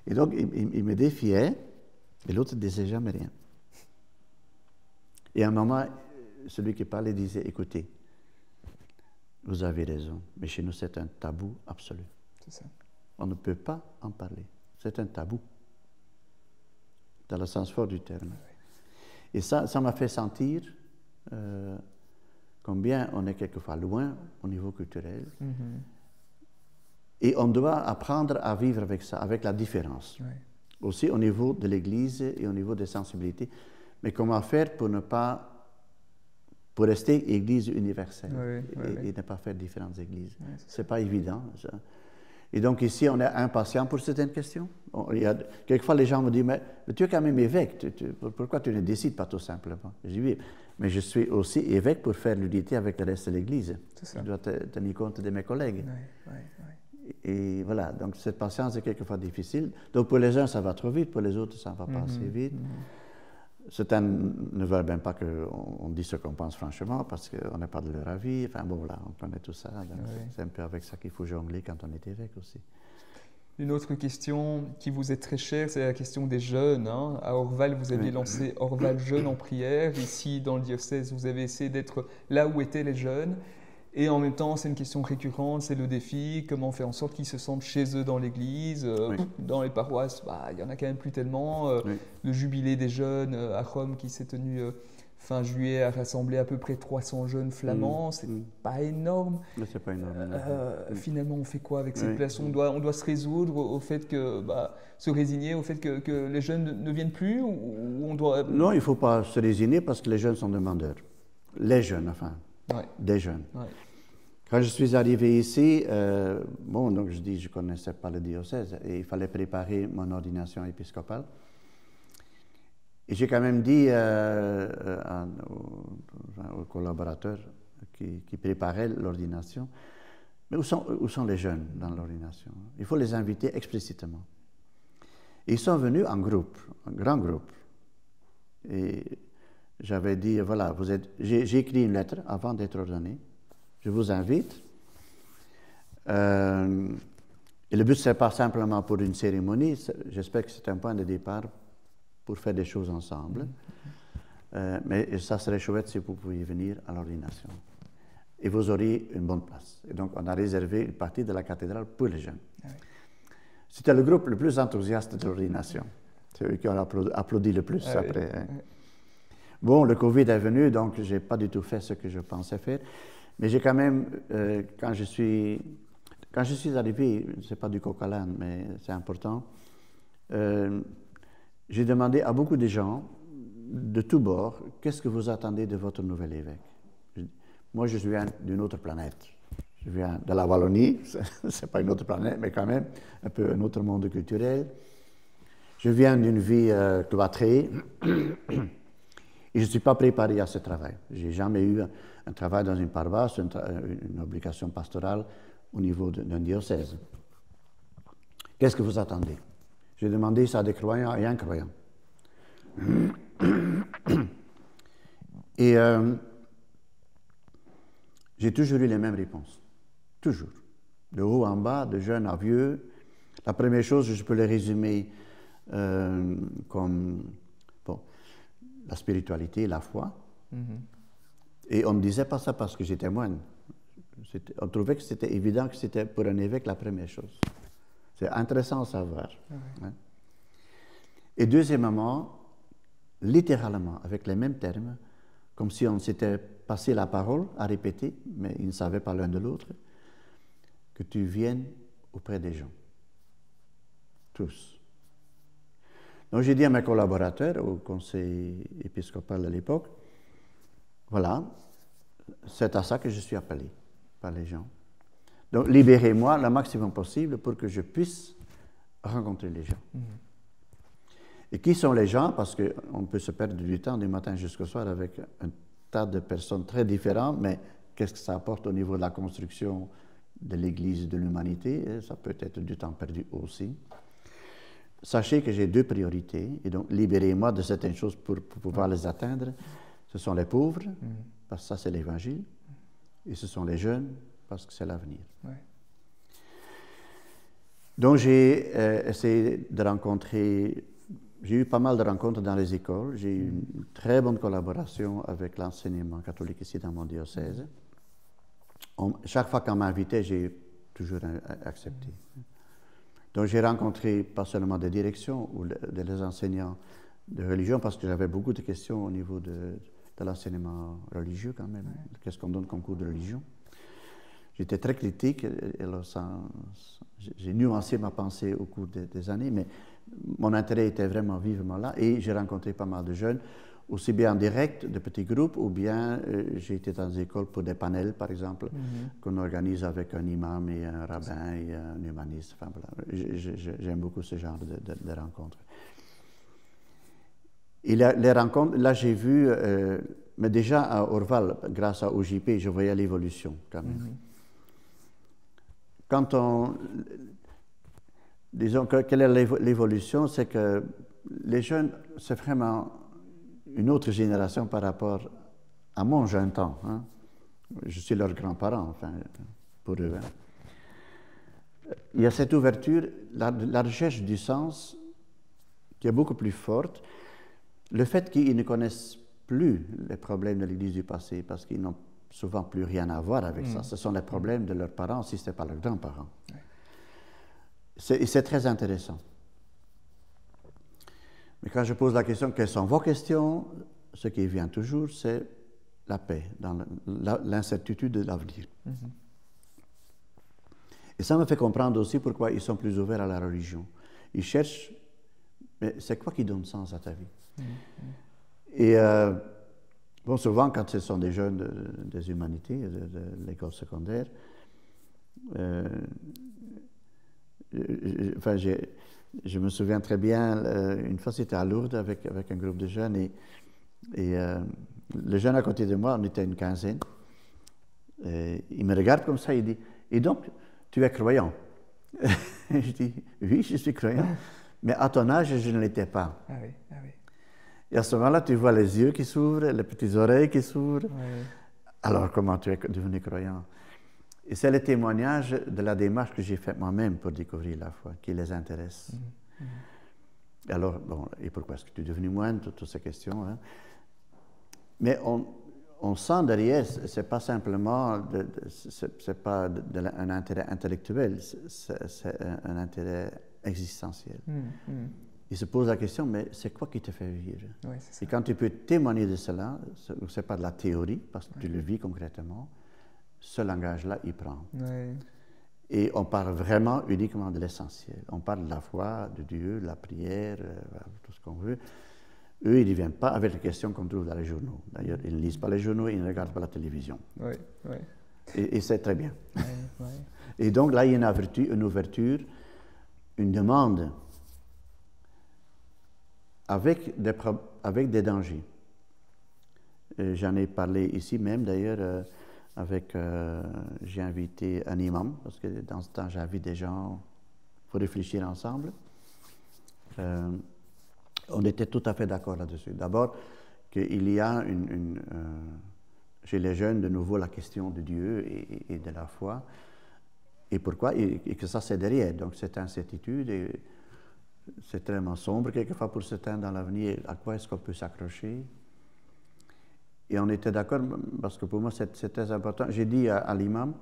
Et donc, il me défiait, et l'autre ne disait jamais rien. Et à un moment, celui qui parlait disait, écoutez, vous avez raison, mais chez nous, c'est un tabou absolu. C'est ça. On ne peut pas en parler. C'est un tabou, dans le sens fort du terme. Et ça m'a fait sentir combien on est quelquefois loin au niveau culturel. Et on doit apprendre à vivre avec ça, avec la différence. Oui. Aussi au niveau de l'Église et au niveau des sensibilités. Mais comment faire pour rester Église universelle et ne pas faire différentes églises. Oui, c'est pas évident, ça. Et donc ici, on est impatient pour certaines questions. Quelquefois, les gens me disent, mais tu es quand même évêque, pourquoi tu ne décides pas tout simplement? Je dis, oui, mais je suis aussi évêque pour faire l'unité avec le reste de l'Église. Je dois tenir compte de mes collègues. Oui. Et voilà, donc cette patience est quelquefois difficile. Donc pour les uns, ça va trop vite, pour les autres, ça ne va pas assez vite. Certains ne veulent même pas qu'on dise ce qu'on pense franchement parce qu'on n'est pas de leur avis. Enfin bon, voilà, on connaît tout ça. C'est un peu avec ça qu'il faut jongler quand on est évêque aussi. Une autre question qui vous est très chère, c'est la question des jeunes. Hein. À Orval, vous aviez lancé Orval Jeunes en prière. Ici, dans le diocèse, vous avez essayé d'être là où étaient les jeunes. Et en même temps, c'est une question récurrente, c'est le défi, comment faire en sorte qu'ils se sentent chez eux dans l'église, dans les paroisses, il y en a quand même plus tellement. Le jubilé des jeunes à Rome qui s'est tenu fin juillet a rassemblé à peu près 300 jeunes flamands, c'est pas énorme. C'est pas énorme. Finalement, on fait quoi avec cette place? On doit se résoudre au fait que, se résigner au fait que les jeunes ne viennent plus ou on doit... Non, il ne faut pas se résigner parce que les jeunes sont demandeurs. Les jeunes, enfin, des jeunes. Quand je suis arrivé ici, donc je dis, je ne connaissais pas le diocèse et il fallait préparer mon ordination épiscopale. Et j'ai quand même dit aux collaborateurs qui préparaient l'ordination, mais où sont les jeunes dans l'ordination? Il faut les inviter explicitement. Et ils sont venus en groupe, un grand groupe. Et j'avais dit, voilà, j'ai écrit une lettre avant d'être ordonné. Je vous invite. Et le but, ce n'est pas simplement pour une cérémonie. J'espère que c'est un point de départ pour faire des choses ensemble. Mais ça serait chouette si vous pouviez venir à l'ordination. Et vous auriez une bonne place. Et donc, on a réservé une partie de la cathédrale pour les jeunes. C'était le groupe le plus enthousiaste de l'ordination. C'est eux qui ont applaudi le plus après. Hein. Bon, le Covid est venu, donc je n'ai pas du tout fait ce que je pensais faire. Mais j'ai quand même, quand je suis arrivé, ce n'est pas du coq à l'âne, mais c'est important, j'ai demandé à beaucoup de gens de tous bords, qu'est-ce que vous attendez de votre nouvel évêque? Moi, je viens d'une autre planète. Je viens de la Wallonie, ce n'est pas une autre planète, mais quand même un peu un autre monde culturel. Je viens d'une vie cloîtrée. Et je ne suis pas préparé à ce travail. Je n'ai jamais eu un travail dans une paroisse, une obligation pastorale au niveau d'un diocèse. Qu'est-ce que vous attendez? J'ai demandé ça à des croyants et incroyants. Et j'ai toujours eu les mêmes réponses. Toujours. De haut en bas, de jeune à vieux. La première chose, je peux le résumer comme... la spiritualité, la foi. Et on ne disait pas ça parce que j'étais moine. On trouvait que c'était évident que c'était pour un évêque la première chose. C'est intéressant à savoir. Hein. Et deuxièmement, littéralement, avec les mêmes termes, comme si on s'était passé la parole à répéter, mais ils ne savaient pas l'un de l'autre, que tu viennes auprès des gens. Tous. Donc j'ai dit à mes collaborateurs au conseil épiscopal de l'époque, voilà, c'est à ça que je suis appelé par les gens. Donc libérez-moi le maximum possible pour que je puisse rencontrer les gens. Et qui sont les gens? Parce qu'on peut se perdre du temps du matin jusqu'au soir avec un tas de personnes très différentes, mais qu'est-ce que ça apporte au niveau de la construction de l'Église de l'humanité? Ça peut être du temps perdu aussi. Sachez que j'ai deux priorités, et donc libérez-moi de certaines choses pour pouvoir les atteindre. Ce sont les pauvres, parce que ça c'est l'Évangile, et ce sont les jeunes, parce que c'est l'avenir. Ouais. Donc j'ai essayé de rencontrer, j'ai eu pas mal de rencontres dans les écoles, j'ai eu une très bonne collaboration avec l'enseignement catholique ici dans mon diocèse. Chaque fois qu'on m'invitait, j'ai toujours accepté. Donc j'ai rencontré pas seulement des directions ou des enseignants de religion, parce que j'avais beaucoup de questions au niveau de l'enseignement religieux quand même. Qu'est-ce qu'on donne comme cours de religion? J'étais très critique, alors j'ai nuancé ma pensée au cours des années, mais mon intérêt était vraiment vivement là, et j'ai rencontré pas mal de jeunes, aussi bien en direct, de petits groupes, ou bien j'ai été dans des écoles pour des panels, par exemple, qu'on organise avec un imam et un rabbin et un humaniste. Enfin, voilà. J'aime beaucoup ce genre de rencontres. Et les rencontres, là j'ai vu, mais déjà à Orval, grâce à OJP, je voyais l'évolution quand même. Quand disons quelle est l'évolution, c'est que les jeunes, c'est vraiment une autre génération par rapport à mon jeune temps. Hein. Je suis leur grand-parent, enfin, pour eux. Hein. Il y a cette ouverture, la recherche du sens qui est beaucoup plus forte. Le fait qu'ils ne connaissent plus les problèmes de l'Église du passé, parce qu'ils n'ont souvent plus rien à voir avec ça. Ce sont les problèmes de leurs parents, si ce n'est pas leurs grands-parents. C'est très intéressant. Mais quand je pose la question, quelles sont vos questions? Ce qui vient toujours, c'est la paix, dans l'incertitude de l'avenir. Et ça me fait comprendre aussi pourquoi ils sont plus ouverts à la religion. Ils cherchent, mais c'est quoi qui donne sens à ta vie? Et bon, souvent, quand ce sont des jeunes des humanités, de l'école secondaire, enfin, je me souviens très bien, une fois c'était à Lourdes avec un groupe de jeunes, et le jeune à côté de moi, on était une quinzaine, il me regarde comme ça, il dit, et donc, tu es croyant? Je dis, oui, je suis croyant, mais à ton âge, je ne l'étais pas. Ah oui, ah oui. Et à ce moment-là, tu vois les yeux qui s'ouvrent, les petites oreilles qui s'ouvrent. Oui. Alors, comment tu es devenu croyant? Et c'est le témoignage de la démarche que j'ai faite moi-même pour découvrir la foi, qui les intéresse. Alors, bon, et pourquoi est-ce que tu es devenu moine? Toutes ces questions. Hein. Mais on sent derrière, c'est pas simplement, c'est pas un intérêt intellectuel, c'est un intérêt existentiel. Il se pose la question, mais c'est quoi qui te fait vivre? Oui, et quand tu peux témoigner de cela, ce n'est pas de la théorie, parce que tu le vis concrètement, ce langage-là, il prend. Oui. Et on parle vraiment uniquement de l'essentiel. On parle de la foi, de Dieu, de la prière, tout ce qu'on veut. Eux, ils ne viennent pas avec les questions qu'on trouve dans les journaux. D'ailleurs, ils ne lisent pas les journaux, ils ne regardent pas la télévision. Oui, oui. Et c'est très bien. Oui, oui. Et donc là, il y a une ouverture, une demande avec des dangers. J'en ai parlé ici même, d'ailleurs, j'ai invité un imam, parce que dans ce temps, j'invite des gens pour réfléchir ensemble. On était tout à fait d'accord là-dessus. D'abord, qu'il y a chez les jeunes, de nouveau, la question de Dieu et de la foi. Et pourquoi? Et que ça, c'est derrière. Donc, cette incertitude, et c'est tellement sombre quelquefois pour certains dans l'avenir. À quoi est-ce qu'on peut s'accrocher? Et on était d'accord, parce que pour moi, c'est très important. J'ai dit à l'imam,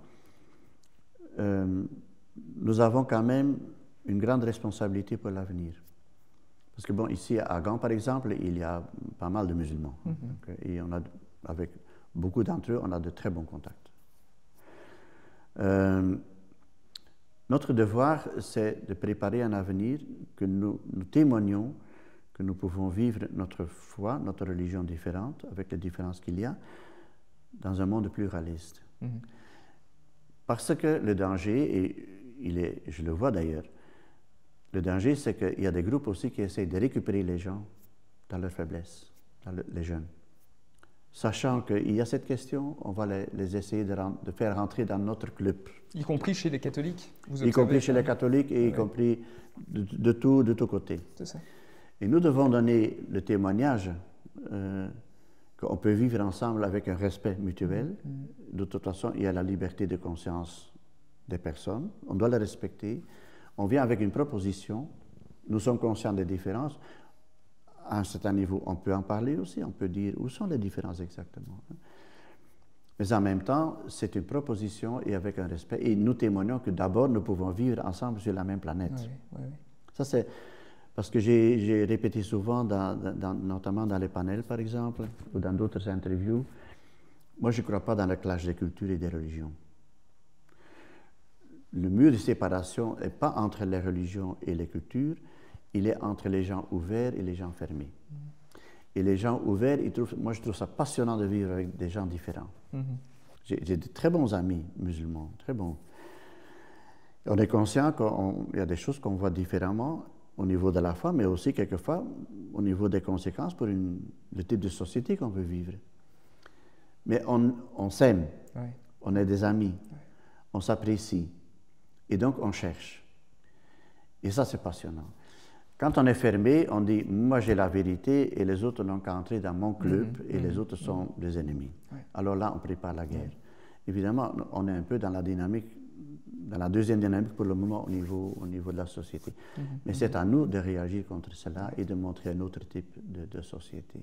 nous avons quand même une grande responsabilité pour l'avenir. Parce que, bon, ici à Gand, par exemple, il y a pas mal de musulmans. Donc, et avec beaucoup d'entre eux, on a de très bons contacts. Notre devoir, c'est de préparer un avenir que nous témoignons que nous pouvons vivre notre foi, notre religion différente, avec les différences qu'il y a, dans un monde pluraliste. Parce que le danger, et je le vois d'ailleurs, le danger, c'est qu'il y a des groupes aussi qui essayent de récupérer les gens dans leur faiblesse, les jeunes. Sachant qu'il y a cette question, on va les essayer de faire rentrer dans notre club. Y compris chez les catholiques, y compris chez les catholiques et y compris de tous côtés. C'est ça. Et nous devons donner le témoignage qu'on peut vivre ensemble avec un respect mutuel. De toute façon, il y a la liberté de conscience des personnes, on doit la respecter. On vient avec une proposition, nous sommes conscients des différences. À un certain niveau, on peut en parler aussi, on peut dire où sont les différences exactement. Mais en même temps, c'est une proposition et avec un respect. Et nous témoignons que d'abord, nous pouvons vivre ensemble sur la même planète. Oui. Ça, c'est parce que j'ai répété souvent, notamment dans les panels, par exemple, ou dans d'autres interviews, moi, je ne crois pas dans le clash des cultures et des religions. Le mur de séparation n'est pas entre les religions et les cultures, il est entre les gens ouverts et les gens fermés. Et les gens ouverts, moi je trouve ça passionnant de vivre avec des gens différents. J'ai de très bons amis musulmans, très bons. On est conscient qu'il y a des choses qu'on voit différemment au niveau de la foi, mais aussi quelquefois au niveau des conséquences pour le type de société qu'on veut vivre. Mais on s'aime, on est des amis, on s'apprécie, et donc on cherche. Et ça, c'est passionnant. Quand on est fermé, on dit « moi j'ai la vérité et les autres n'ont qu'à entrer dans mon club et les autres sont des ennemis ». Alors là, on prépare la guerre. Évidemment, on est un peu dans la dynamique, dans la deuxième dynamique pour le moment au niveau de la société. Mais c'est à nous de réagir contre cela et de montrer un autre type de société.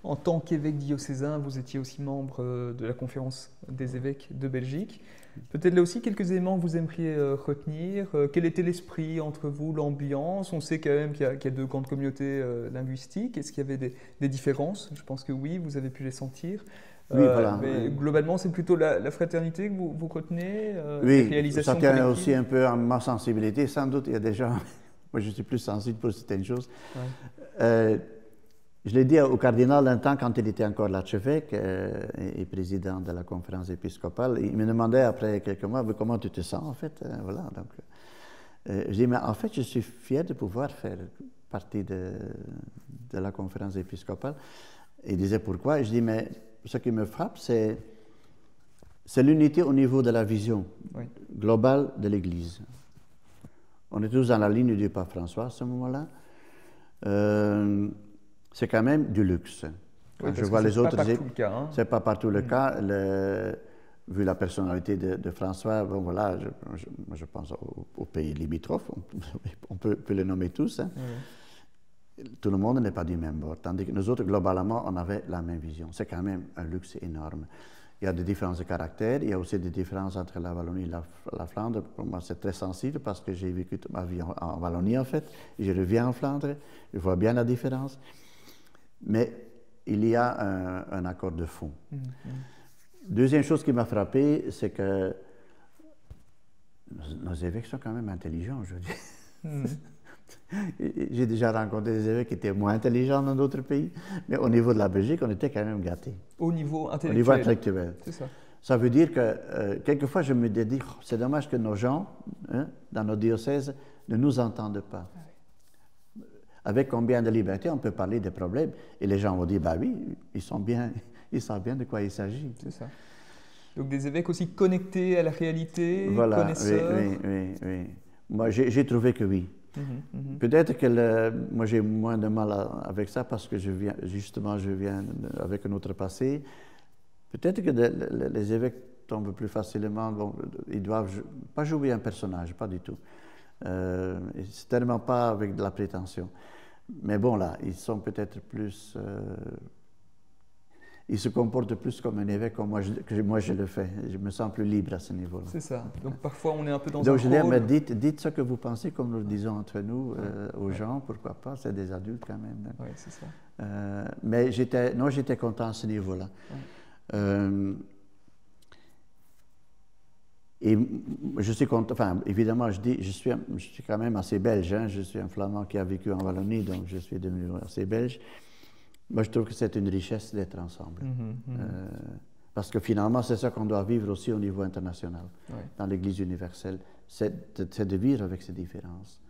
En tant qu'évêque diocésain, vous étiez aussi membre de la conférence des évêques de Belgique. Peut-être là aussi quelques éléments que vous aimeriez retenir. Quel était l'esprit entre vous, l'ambiance? On sait quand même qu'il y a deux grandes communautés linguistiques. Est-ce qu'il y avait des différences? Je pense que oui, vous avez pu les sentir. Oui, voilà. Mais globalement, c'est plutôt la fraternité que vous retenez, oui, la réalisation ça tient collective. aussi un peu à ma sensibilité. Sans doute, il y a des gens... Moi, je suis plus sensible pour certaines choses. Je l'ai dit au cardinal un temps quand il était encore l'archevêque et président de la conférence épiscopale. Il me demandait après quelques mois comment tu te sens en fait. Voilà, donc, je dis mais en fait je suis fier de pouvoir faire partie de la conférence épiscopale. Il disait pourquoi? Je dis mais ce qui me frappe c'est l'unité au niveau de la vision globale de l'Église. On est tous dans la ligne du pape François à ce moment-là. C'est quand même du luxe. Oui, je vois les autres. C'est pas partout le cas. Hein. C'est pas partout le cas. Vu la personnalité de François, bon voilà, je pense aux pays limitrophes, on peut les nommer tous. Hein. Tout le monde n'est pas du même bord. Tandis que nous autres, globalement, on avait la même vision. C'est quand même un luxe énorme. Il y a des différences de caractère, il y a aussi des différences entre la Wallonie et la Flandre. Pour moi, c'est très sensible parce que j'ai vécu toute ma vie en Wallonie, en fait. Et je reviens en Flandre, je vois bien la différence. Mais il y a un accord de fond. Deuxième chose qui m'a frappé, c'est que nos évêques sont quand même intelligents, je veux dire. J'ai déjà rencontré des évêques qui étaient moins intelligents dans d'autres pays, mais au niveau de la Belgique, on était quand même gâtés. Au niveau intellectuel. Au niveau intellectuel. C'est ça. Ça veut dire que quelquefois je me dis, c'est dommage que nos gens, dans nos diocèses, ne nous entendent pas. Avec combien de liberté on peut parler des problèmes et les gens vont dire, bah oui, ils savent bien de quoi il s'agit. C'est ça. Donc des évêques aussi connectés à la réalité, voilà, connaisseurs. Oui. Moi, j'ai trouvé que oui. Peut-être que moi j'ai moins de mal avec ça parce que je viens avec un autre passé. Peut-être que les évêques tombent plus facilement, bon, ils doivent pas jouer un personnage, pas du tout. C'est tellement pas avec de la prétention. Mais bon là, ils sont peut-être plus... ils se comportent plus comme un évêque comme que moi je le fais. Je me sens plus libre à ce niveau-là. C'est ça. Donc parfois on est un peu dans Donc, un je dis, mais rôle... dites ce que vous pensez, comme nous le disons entre nous, aux gens, pourquoi pas, c'est des adultes quand même. Oui, c'est ça. Mais j'étais content à ce niveau-là. Et je suis content, enfin, évidemment, je suis quand même assez belge, hein, je suis un Flamand qui a vécu en Wallonie, donc je suis devenu assez belge. Moi, je trouve que c'est une richesse d'être ensemble. Parce que finalement, c'est ça qu'on doit vivre aussi au niveau international, dans l'Église universelle, c'est de vivre avec ces différences.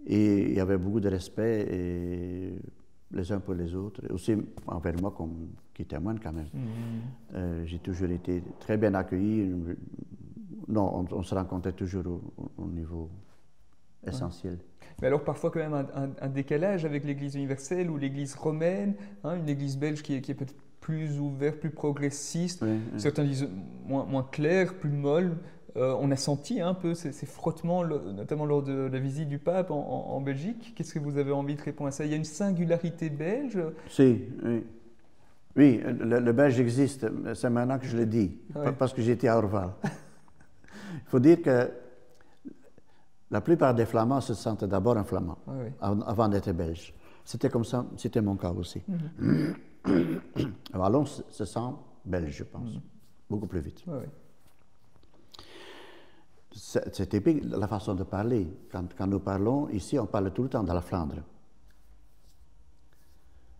Et il y avait beaucoup de respect les uns pour les autres, et aussi envers moi qui témoigne quand même. J'ai toujours été très bien accueilli. Non, on se rencontrait toujours au niveau essentiel. Mais alors parfois quand même un décalage avec l'Église universelle ou l'Église romaine, hein, une Église belge qui est peut-être plus ouverte, plus progressiste, certains disent moins claire, plus molle. On a senti un peu ces frottements, notamment lors de la visite du pape en Belgique. Qu'est-ce que vous avez envie de répondre à ça? Il y a une singularité belge? Si, oui. Oui, le belge existe, c'est maintenant que je le dis, parce que j'étais à Orval. Il faut dire que la plupart des Flamands se sentent d'abord un Flamand, avant d'être belge. C'était comme ça, c'était mon cas aussi. Wallon se sent belge, je pense, beaucoup plus vite. C'est typique la façon de parler. Quand nous parlons, ici, on parle tout le temps de la Flandre.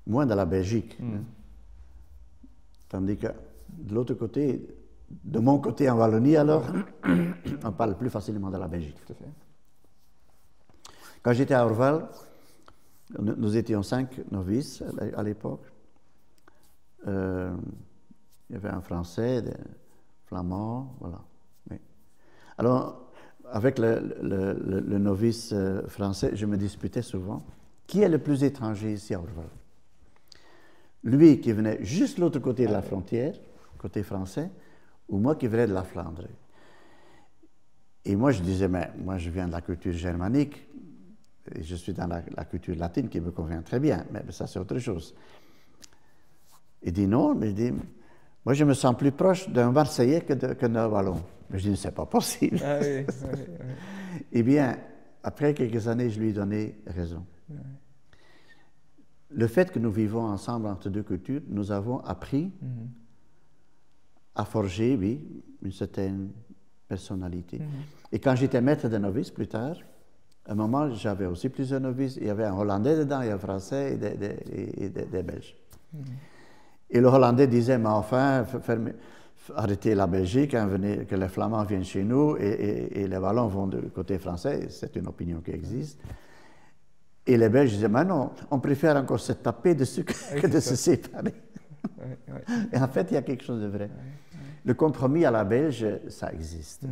Moins de la Belgique. Tandis que de l'autre côté, de mon côté en Wallonie, alors, on parle plus facilement de la Belgique. Tout à fait. Quand j'étais à Orval, nous étions 5 novices à l'époque. Il y avait un Français, des Flamands, voilà. Oui. Alors, avec le novice français, je me disputais souvent. Qui est le plus étranger ici à Orval? Lui qui venait juste de l'autre côté de la frontière, côté français, ou moi qui venais de la Flandre. Et moi, je disais, mais moi, je viens de la culture germanique, et je suis dans la culture latine qui me convient très bien, mais ça, c'est autre chose. Il dit non, mais il dit, moi, je me sens plus proche d'un Marseillais que d'un Wallon. Mais je dis, c'est pas possible. Ah oui, Eh bien, après quelques années, je lui ai donné raison. Le fait que nous vivons ensemble entre deux cultures, nous avons appris à forger, oui, une certaine personnalité. Et quand j'étais maître de novices plus tard, à un moment, j'avais aussi plusieurs novices. Il y avait un Hollandais dedans, il y a un Français et des Belges. Et le Hollandais disait, mais enfin, arrêtez la Belgique, hein, que les Flamands viennent chez nous et les Wallons vont du côté français. C'est une opinion qui existe. Et les Belges disaient, mais non, on préfère encore se taper dessus que de se séparer. Et en fait, il y a quelque chose de vrai. Le compromis à la Belge, ça existe.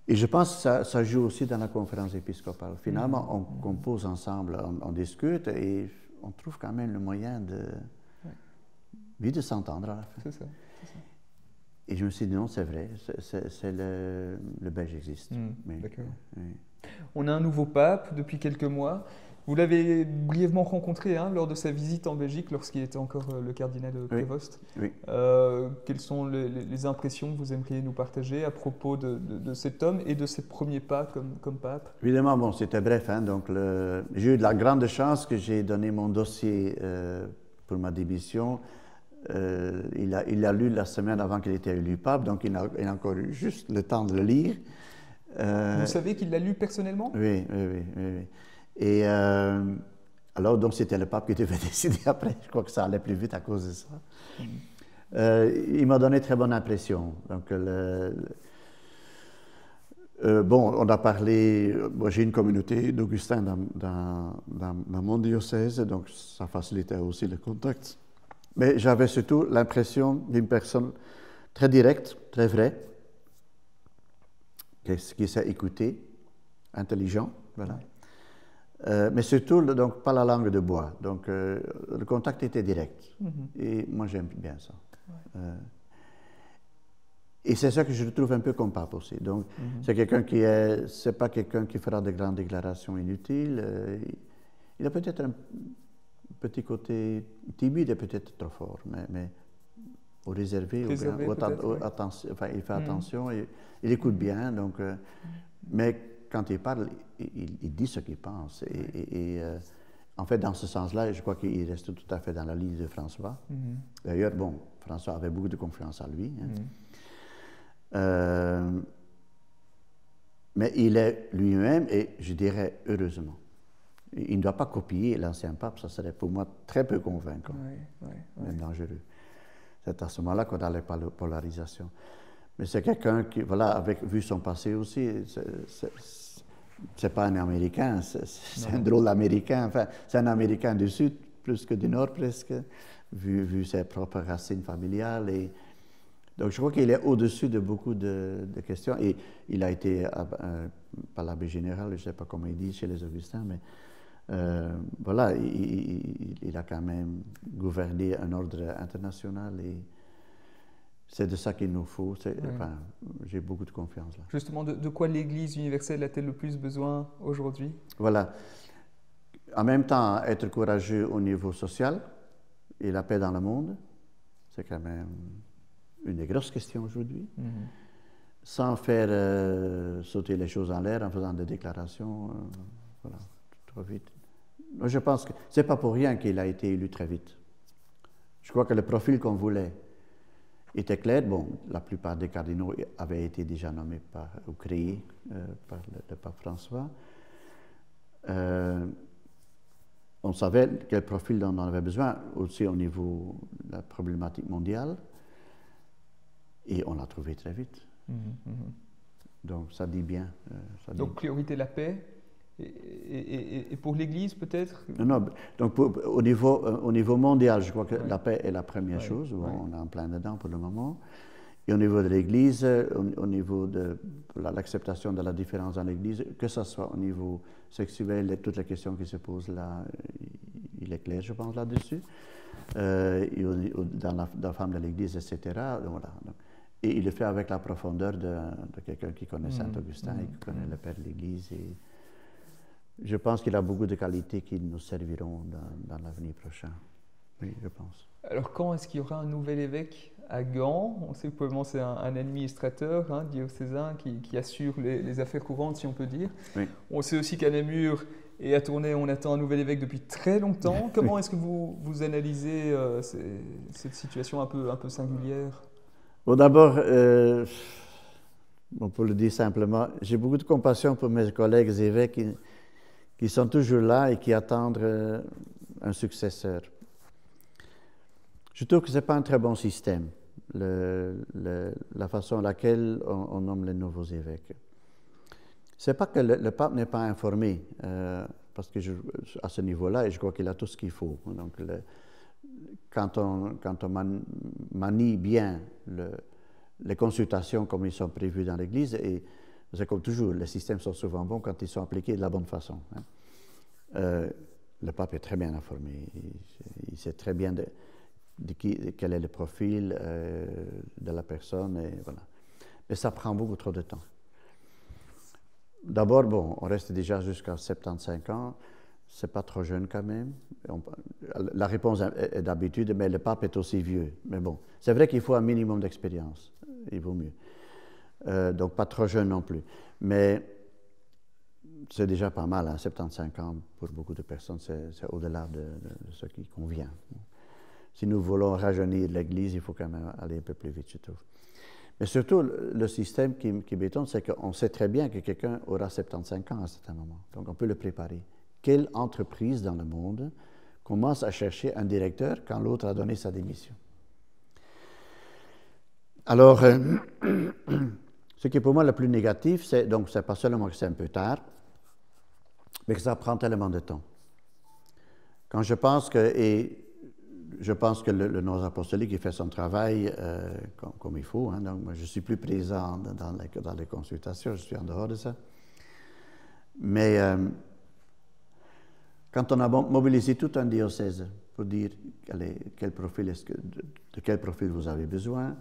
Et je pense que ça joue aussi dans la conférence épiscopale. Finalement, on compose ensemble, on discute et on trouve quand même le moyen de s'entendre à la fin. C'est ça. Et je me suis dit, non, c'est vrai, le Belge existe. D'accord. On a un nouveau pape depuis quelques mois. Vous l'avez brièvement rencontré lors de sa visite en Belgique, lorsqu'il était encore le cardinal Prévost. Oui. Quelles sont les impressions que vous aimeriez nous partager à propos de cet homme et de ses premiers pas comme pape? Évidemment, bon, c'était bref. Hein, donc j'ai eu de la grande chance que j'ai donné mon dossier pour ma démission. Il l'a lu la semaine avant qu'il était élu pape, donc il a encore eu juste le temps de le lire. Vous savez qu'il l'a lu personnellement? Oui. Et alors, donc, c'était le pape qui devait décider après. Je crois que ça allait plus vite à cause de ça. Il m'a donné très bonne impression. Donc, bon, on a parlé. Moi, j'ai une communauté d'Augustins dans mon diocèse, donc ça facilitait aussi le contact. Mais j'avais surtout l'impression d'une personne très directe, très vraie, qui sait écouter, intelligent, voilà. Mais surtout, donc, pas la langue de bois. Donc, le contact était direct. Et moi, j'aime bien ça. Et c'est ça que je trouve un peu comme pape aussi. Donc, c'est quelqu'un c'est pas quelqu'un qui fera de grandes déclarations inutiles. Il a peut-être un petit côté timide et peut-être trop fort, mais au réservé, attention, enfin, il fait attention, il écoute bien. Donc, mais quand il parle, il dit ce qu'il pense. Et en fait, dans ce sens-là, je crois qu'il reste tout à fait dans la ligne de François. D'ailleurs, bon, François avait beaucoup de confiance en lui. Mais il est lui-même, et je dirais heureusement. Il ne doit pas copier l'ancien pape, ça serait pour moi très peu convaincant, même dangereux. C'est à ce moment-là qu'on a la polarisation. Mais c'est quelqu'un qui, voilà, avec vu son passé aussi, c'est pas un Américain, c'est un drôle Américain, enfin, c'est un Américain du Sud, plus que du Nord presque, vu ses propres racines familiales. Et donc je crois qu'il est au-dessus de beaucoup de questions. Et il a été, pas l'abbé général, je ne sais pas comment il dit chez les Augustins, mais voilà, il a quand même gouverné un ordre international et c'est de ça qu'il nous faut. Enfin, j'ai beaucoup de confiance là. Justement, de quoi l'Église universelle a-t-elle le plus besoin aujourd'hui? Voilà. En même temps, être courageux au niveau social et la paix dans le monde, c'est quand même une des grosses questions aujourd'hui. Sans faire sauter les choses en l'air en faisant des déclarations, voilà, trop vite. Je pense que ce n'est pas pour rien qu'il a été élu très vite. Je crois que le profil qu'on voulait était clair. Bon, la plupart des cardinaux avaient été déjà nommés ou créés par le pape François. On savait quel profil on en avait besoin, aussi au niveau de la problématique mondiale. Et on l'a trouvé très vite. Donc ça dit bien. Donc priorité la paix. Et pour l'Église peut-être? Non, donc au niveau mondial, je crois que la paix est la première chose. On est en plein dedans pour le moment. Et au niveau de l'Église, au niveau de l'acceptation de la différence dans l'Église, que ce soit au niveau sexuel et toutes les questions qui se posent là, il est clair, je pense, là-dessus. Dans la femme de l'Église, etc. Voilà. Et il le fait avec la profondeur de quelqu'un qui connaît Saint-Augustin et qui connaît le Père de l'Église. Et je pense qu'il a beaucoup de qualités qui nous serviront dans l'avenir prochain. Oui, je pense. Alors, quand est-ce qu'il y aura un nouvel évêque à Gand? On sait que probablement c'est un administrateur diocésain qui assure les affaires courantes, si on peut dire. Oui. On sait aussi qu'à Namur et à Tournai, on attend un nouvel évêque depuis très longtemps. Comment est-ce que vous analysez cette situation un peu singulière? Bon, d'abord, pour le dire simplement, j'ai beaucoup de compassion pour mes collègues évêques qui sont toujours là et qui attendent un successeur. Je trouve que ce n'est pas un très bon système, la façon à laquelle on nomme les nouveaux évêques. Ce n'est pas que le pape n'est pas informé, parce que à ce niveau-là, je crois qu'il a tout ce qu'il faut. Donc, quand on manie bien les consultations comme ils sont prévues dans l'Église, et c'est comme toujours, les systèmes sont souvent bons quand ils sont appliqués de la bonne façon. Le pape est très bien informé, il sait très bien quel est le profil de la personne, et voilà. Mais ça prend beaucoup trop de temps. D'abord, bon, on reste déjà jusqu'à 75 ans, c'est pas trop jeune quand même. La réponse est d'habitude, mais le pape est aussi vieux. Mais bon, c'est vrai qu'il faut un minimum d'expérience, il vaut mieux. Donc pas trop jeune non plus. Mais c'est déjà pas mal, 75 ans pour beaucoup de personnes, c'est au-delà de ce qui convient. Si nous voulons rajeunir l'Église, il faut quand même aller un peu plus vite, je trouve. Mais surtout, le système qui m'étonne, c'est qu'on sait très bien que quelqu'un aura 75 ans à un certain moment. Donc on peut le préparer. Quelle entreprise dans le monde commence à chercher un directeur quand l'autre a donné sa démission? Alors, ce qui est pour moi le plus négatif, c'est pas seulement que c'est un peu tard, mais que ça prend tellement de temps. Quand je pense que le nonce apostolique il fait son travail comme il faut, donc moi je suis plus présent dans les consultations, je suis en dehors de ça. Mais quand on a mobilisé tout un diocèse pour dire de quel profil vous avez besoin,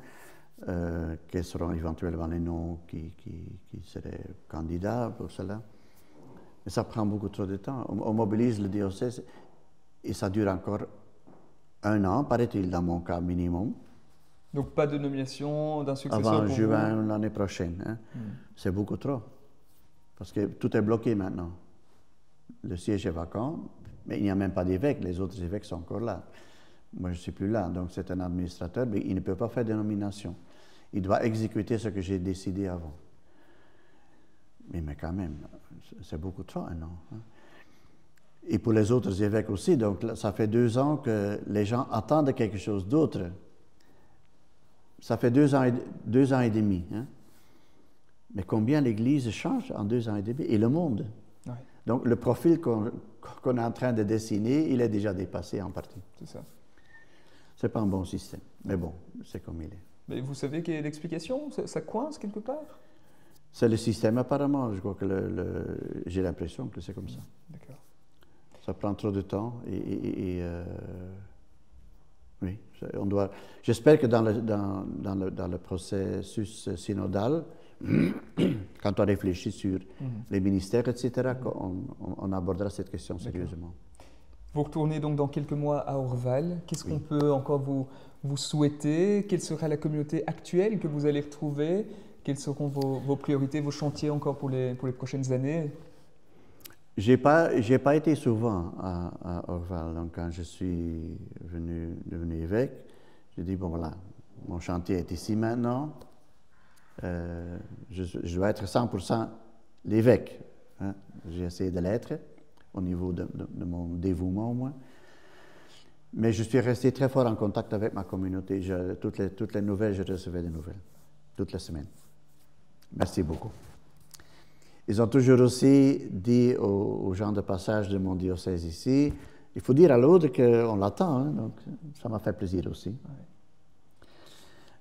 quels seront éventuellement les noms qui seraient candidats pour cela. Mais ça prend beaucoup trop de temps. On mobilise le diocèse et ça dure encore 1 an, paraît-il, dans mon cas minimum. Donc pas de nomination d'un successeur avant pour juin l'année prochaine. C'est beaucoup trop. Parce que tout est bloqué maintenant. Le siège est vacant, mais il n'y a même pas d'évêque. Les autres évêques sont encore là. Moi, je ne suis plus là. Donc, c'est un administrateur, mais il ne peut pas faire de nomination. Il doit exécuter ce que j'ai décidé avant. Mais quand même, c'est beaucoup trop un an. Hein. Et pour les autres évêques aussi, donc ça fait 2 ans que les gens attendent quelque chose d'autre. Ça fait 2 ans et demi. Hein. Mais combien l'Église change en 2 ans et demi? Et le monde. Ouais. Donc le profil qu'on est en train de dessiner, il est déjà dépassé en partie. C'est ça. C'est pas un bon système. Mais bon, c'est comme il est. Mais vous savez quelle est l'explication? Ça coince quelque part? C'est le système apparemment. Je crois que j'ai l'impression que c'est comme ça. D'accord. Ça prend trop de temps oui, on doit. J'espère que dans le processus synodal, quand on réfléchit sur les ministères, etc., on abordera cette question sérieusement. Vous retournez donc dans quelques mois à Orval. Qu'est-ce qu'on peut encore vous souhaiter? Quelle sera la communauté actuelle que vous allez retrouver? Quelles seront vos priorités, vos chantiers encore pour les prochaines années? J'ai pas été souvent à Orval. Donc, quand je suis devenu évêque, j'ai dit, bon voilà, mon chantier est ici maintenant. Je dois être 100% l'évêque. Hein. J'ai essayé de l'être au niveau de mon dévouement au moins. Mais je suis resté très fort en contact avec ma communauté. Toutes les nouvelles, je recevais des nouvelles, toutes les semaines. Merci beaucoup. Ils ont toujours aussi dit aux gens de passage de mon diocèse ici, il faut dire à l'autre qu'on l'attend, hein, donc ça m'a fait plaisir aussi. Ouais.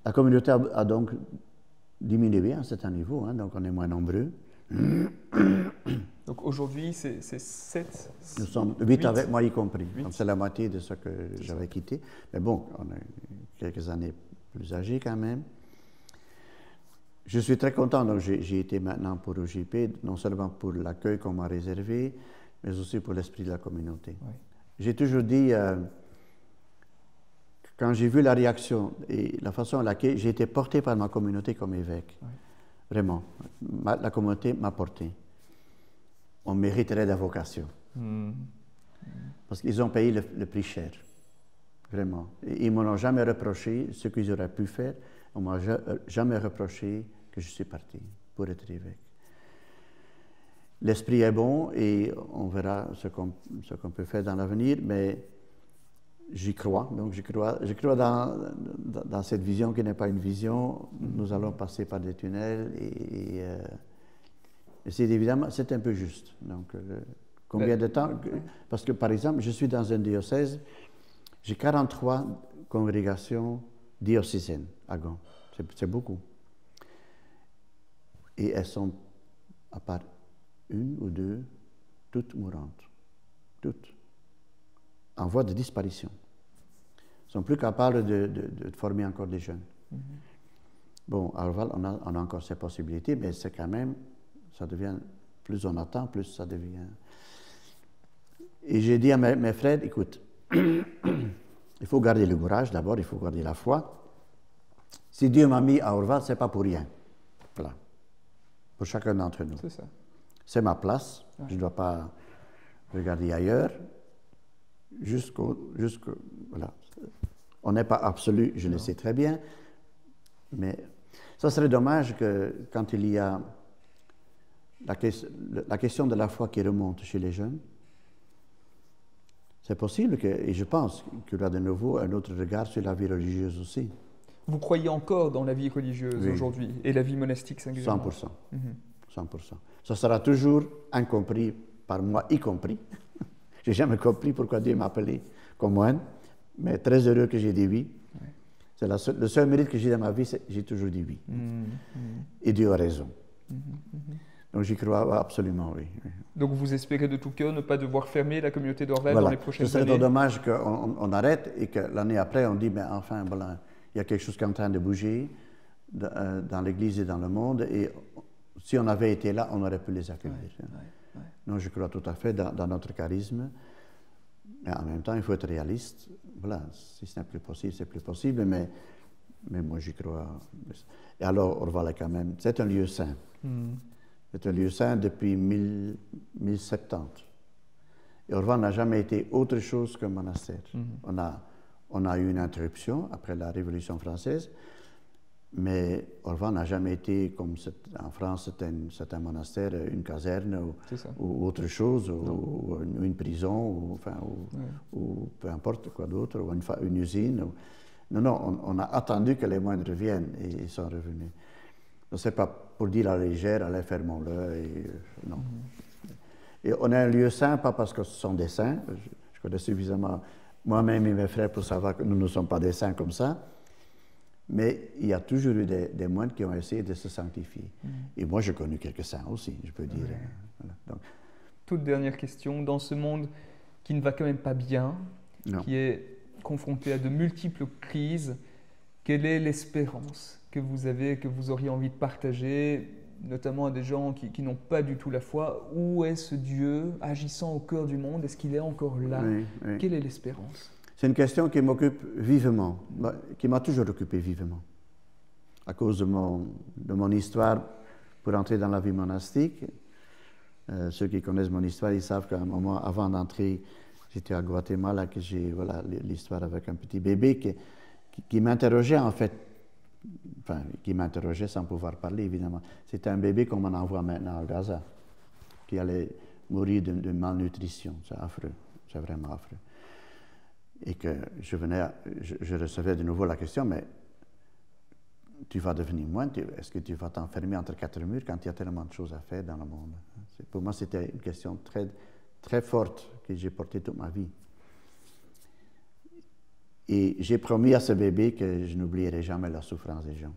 La communauté a donc diminué à un certain niveau, hein, donc on est moins nombreux. Donc aujourd'hui, c'est 7? Nous sommes 8 avec moi y compris, donc c'est la moitié de ce que j'avais quitté. Mais bon, on a quelques années plus âgés quand même. Je suis très content, donc j'ai été maintenant pour OJP, non seulement pour l'accueil qu'on m'a réservé, mais aussi pour l'esprit de la communauté. Oui. J'ai toujours dit, quand j'ai vu la réaction et la façon à laquelle j'ai été porté par ma communauté comme évêque, oui. Vraiment, la communauté m'a porté. On mériterait la vocation. Parce qu'ils ont payé le prix cher, vraiment. Et ils ne m'ont jamais reproché ce qu'ils auraient pu faire. On ne m'a jamais reproché que je suis parti pour être évêque. L'esprit est bon et on verra ce qu'on peut faire dans l'avenir, mais j'y crois. Donc je crois dans cette vision qui n'est pas une vision. Nous allons passer par des tunnels et c'est évidemment, c'est un peu juste. Donc combien de temps? Parce que par exemple, je suis dans un diocèse, j'ai 43 congrégations diocésaines à Gand. C'est beaucoup. Et elles sont, à part 1 ou 2, toutes mourantes. Toutes. En voie de disparition. Elles ne sont plus capables de former encore des jeunes. Bon, à Orval, on a encore ces possibilités, mais c'est quand même, ça devient, plus on attend, plus ça devient. Et j'ai dit à mes frères, écoute, il faut garder le courage d'abord, il faut garder la foi. Si Dieu m'a mis à Orval, ce n'est pas pour rien. Voilà. Pour chacun d'entre nous. C'est ça. C'est ma place. Ouais. Je ne dois pas regarder ailleurs. Voilà. On n'est pas absolu, je le sais très bien. Mais ça serait dommage que quand il y a la question de la foi qui remonte chez les jeunes, c'est possible et je pense qu'il y aura de nouveau un autre regard sur la vie religieuse aussi. Vous croyez encore dans la vie religieuse aujourd'hui et la vie monastique singulièrement? 100%. 100%. Ça sera toujours incompris par moi, y compris. Je n'ai jamais compris pourquoi Dieu m'a appelé comme moine, mais très heureux que j'ai dit oui. Ouais. C'est le seul mérite que j'ai dans ma vie, c'est j'ai toujours dit oui. Et Dieu a raison. Donc j'y crois absolument, oui. Donc vous espérez de tout cœur ne pas devoir fermer la communauté d'Orval dans les prochaines années? Ce serait dommage qu'on arrête et que l'année après on dit, mais enfin, voilà, il y a quelque chose qui est en train de bouger dans l'Église et dans le monde, et si on avait été là, on aurait pu les accueillir. Ouais. Donc je crois tout à fait dans notre charisme, mais en même temps, il faut être réaliste. Voilà, si ce n'est plus possible, c'est plus possible, mais moi j'y crois. Et alors, Orval est quand même, c'est un lieu saint. C'est un lieu saint depuis 1070. Et Orval n'a jamais été autre chose qu'un monastère. On a eu une interruption après la Révolution française, Mais Orvan n'a jamais été, comme en France, c'est un monastère, une caserne ou autre chose, ou une prison, ou peu importe quoi d'autre, ou une usine. Non, on a attendu que les moines reviennent et ils sont revenus. Donc, ce n'est pas pour dire à la légère, allez, fermons-le. Non. Et on a un lieu saint, pas parce que ce sont des saints. Je connais suffisamment moi-même et mes frères pour savoir que nous ne sommes pas des saints comme ça. Mais il y a toujours eu des moines qui ont essayé de se sanctifier. Et moi, j'ai connu quelques saints aussi, je peux dire. Voilà. Donc, toute dernière question. Dans ce monde qui ne va quand même pas bien, qui est confronté à de multiples crises, quelle est l'espérance que vous avez, que vous auriez envie de partager, notamment à des gens qui n'ont pas du tout la foi? Où est ce Dieu agissant au cœur du monde? Est-ce qu'il est encore là? Quelle est l'espérance? C'est une question qui m'occupe vivement, qui m'a toujours occupé vivement. À cause de mon histoire pour entrer dans la vie monastique, ceux qui connaissent mon histoire, ils savent qu'à un moment, avant d'entrer, j'étais à Guatemala, que j'ai l'histoire avec un petit bébé qui m'interrogeait en fait, enfin, qui m'interrogeait sans pouvoir parler évidemment. C'était un bébé qu'on m'en envoie maintenant à Gaza, qui allait mourir de malnutrition. C'est affreux, c'est vraiment affreux. Et que je recevais de nouveau la question, mais tu vas devenir moine, est-ce que tu vas t'enfermer entre quatre murs quand il y a tellement de choses à faire dans le monde? Pour moi, c'était une question très, très forte que j'ai portée toute ma vie. Et j'ai promis à ce bébé que je n'oublierai jamais la souffrance des gens.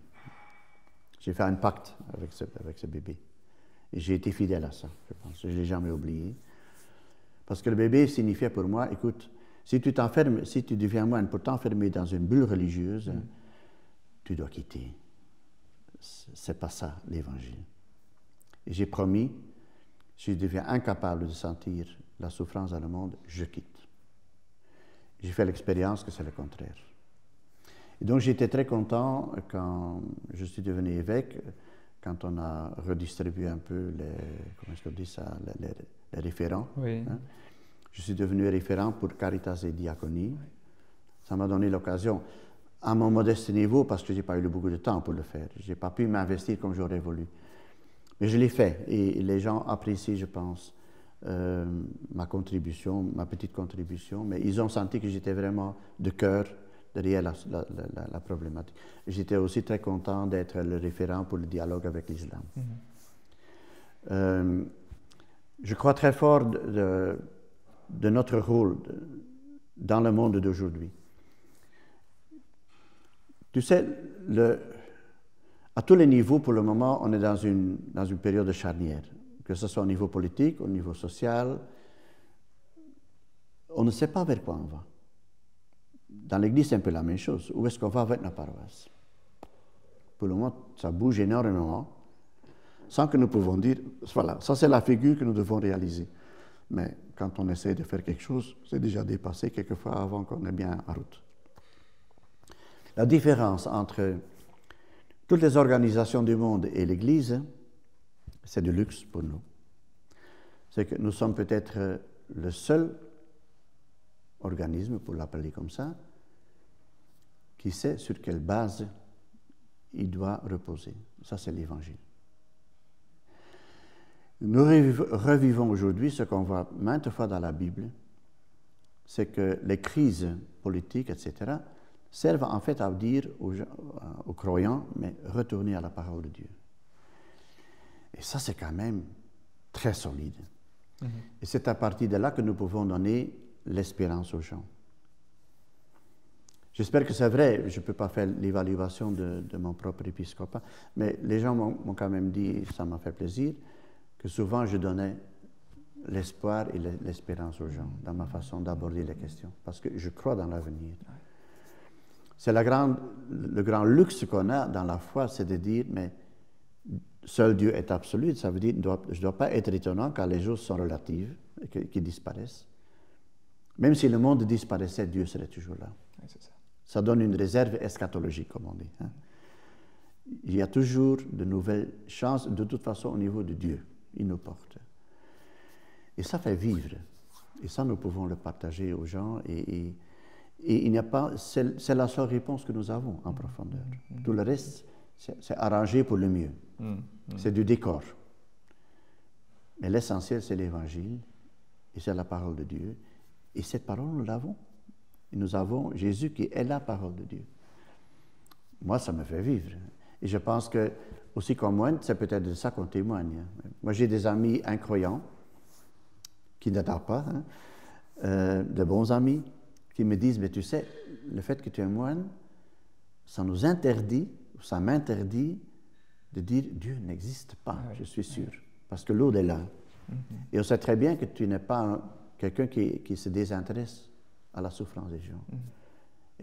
J'ai fait un pacte avec ce bébé. Et j'ai été fidèle à ça, je pense. Je ne l'ai jamais oublié. Parce que le bébé signifiait pour moi, écoute, si tu t'enfermes, si tu deviens moine pour t'enfermer dans une bulle religieuse, tu dois quitter. C'est pas ça, l'Évangile. Et j'ai promis, si je deviens incapable de sentir la souffrance dans le monde, je quitte. J'ai fait l'expérience que c'est le contraire. Et donc j'étais très content quand je suis devenu évêque, quand on a redistribué un peu les référents. Oui. Hein. Je suis devenu référent pour Caritas et Diaconie. Ça m'a donné l'occasion, à mon modeste niveau, parce que je n'ai pas eu beaucoup de temps pour le faire. Je n'ai pas pu m'investir comme j'aurais voulu. Mais je l'ai fait et les gens apprécient, je pense, ma contribution, ma petite contribution. Mais ils ont senti que j'étais vraiment de cœur derrière la problématique. J'étais aussi très content d'être le référent pour le dialogue avec l'islam. Je crois très fort de notre rôle dans le monde d'aujourd'hui. Tu sais, à tous les niveaux, pour le moment, on est dans une période de charnière, que ce soit au niveau politique, au niveau social. On ne sait pas vers quoi on va. Dans l'Église, c'est un peu la même chose. Où est-ce qu'on va avec la paroisse? Pour le moment, ça bouge énormément, sans que nous pouvons dire, voilà, ça c'est la figure que nous devons réaliser. Mais quand on essaie de faire quelque chose, c'est déjà dépassé quelquefois avant qu'on ait bien en route. La différence entre toutes les organisations du monde et l'Église, c'est du luxe pour nous. C'est que nous sommes peut-être le seul organisme, pour l'appeler comme ça, qui sait sur quelle base il doit reposer. Ça, c'est l'Évangile. Nous revivons aujourd'hui ce qu'on voit maintes fois dans la Bible, c'est que les crises politiques, etc., servent en fait à dire aux croyants, mais retournez à la parole de Dieu. Et ça, c'est quand même très solide. Et c'est à partir de là que nous pouvons donner l'espérance aux gens. J'espère que c'est vrai, je ne peux pas faire l'évaluation de mon propre épiscopat, mais les gens m'ont quand même dit, ça m'a fait plaisir, que souvent je donnais l'espoir et l'espérance aux gens dans ma façon d'aborder les questions, parce que je crois dans l'avenir. C'est le grand luxe qu'on a dans la foi, c'est de dire, mais seul Dieu est absolu, ça veut dire je ne dois pas être étonnant quand les choses sont relatives, qui disparaissent. Même si le monde disparaissait, Dieu serait toujours là. Oui, c'est ça. Ça donne une réserve eschatologique, comme on dit. Hein. Il y a toujours de nouvelles chances, de toute façon, au niveau de Dieu. Il nous porte. Et ça fait vivre. Et ça, nous pouvons le partager aux gens. Et il n'y a pas... C'est la seule réponse que nous avons en profondeur. Tout le reste, c'est arrangé pour le mieux. Mm. C'est du décor. Mais l'essentiel, c'est l'Évangile, et c'est la parole de Dieu. Et cette parole, nous l'avons. Et nous avons Jésus qui est la parole de Dieu. Moi, ça me fait vivre. Et je pense que, aussi comme moi, c'est peut-être de ça qu'on témoigne. Moi, j'ai des amis incroyants, qui n'adorent pas, de bons amis, qui me disent, mais tu sais, le fait que tu es moine, ça nous interdit, ça m'interdit de dire Dieu n'existe pas, je suis sûr, parce que l'autre est là. Et on sait très bien que tu n'es pas quelqu'un qui se désintéresse à la souffrance des gens.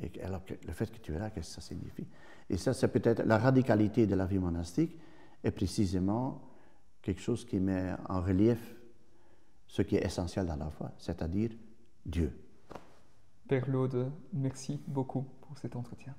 Et alors, le fait que tu es là, qu'est-ce que ça signifie? Et ça, c'est peut-être la radicalité de la vie monastique, est précisément quelque chose qui met en relief ce qui est essentiel dans la foi, c'est-à-dire Dieu. Père Laude, merci beaucoup pour cet entretien.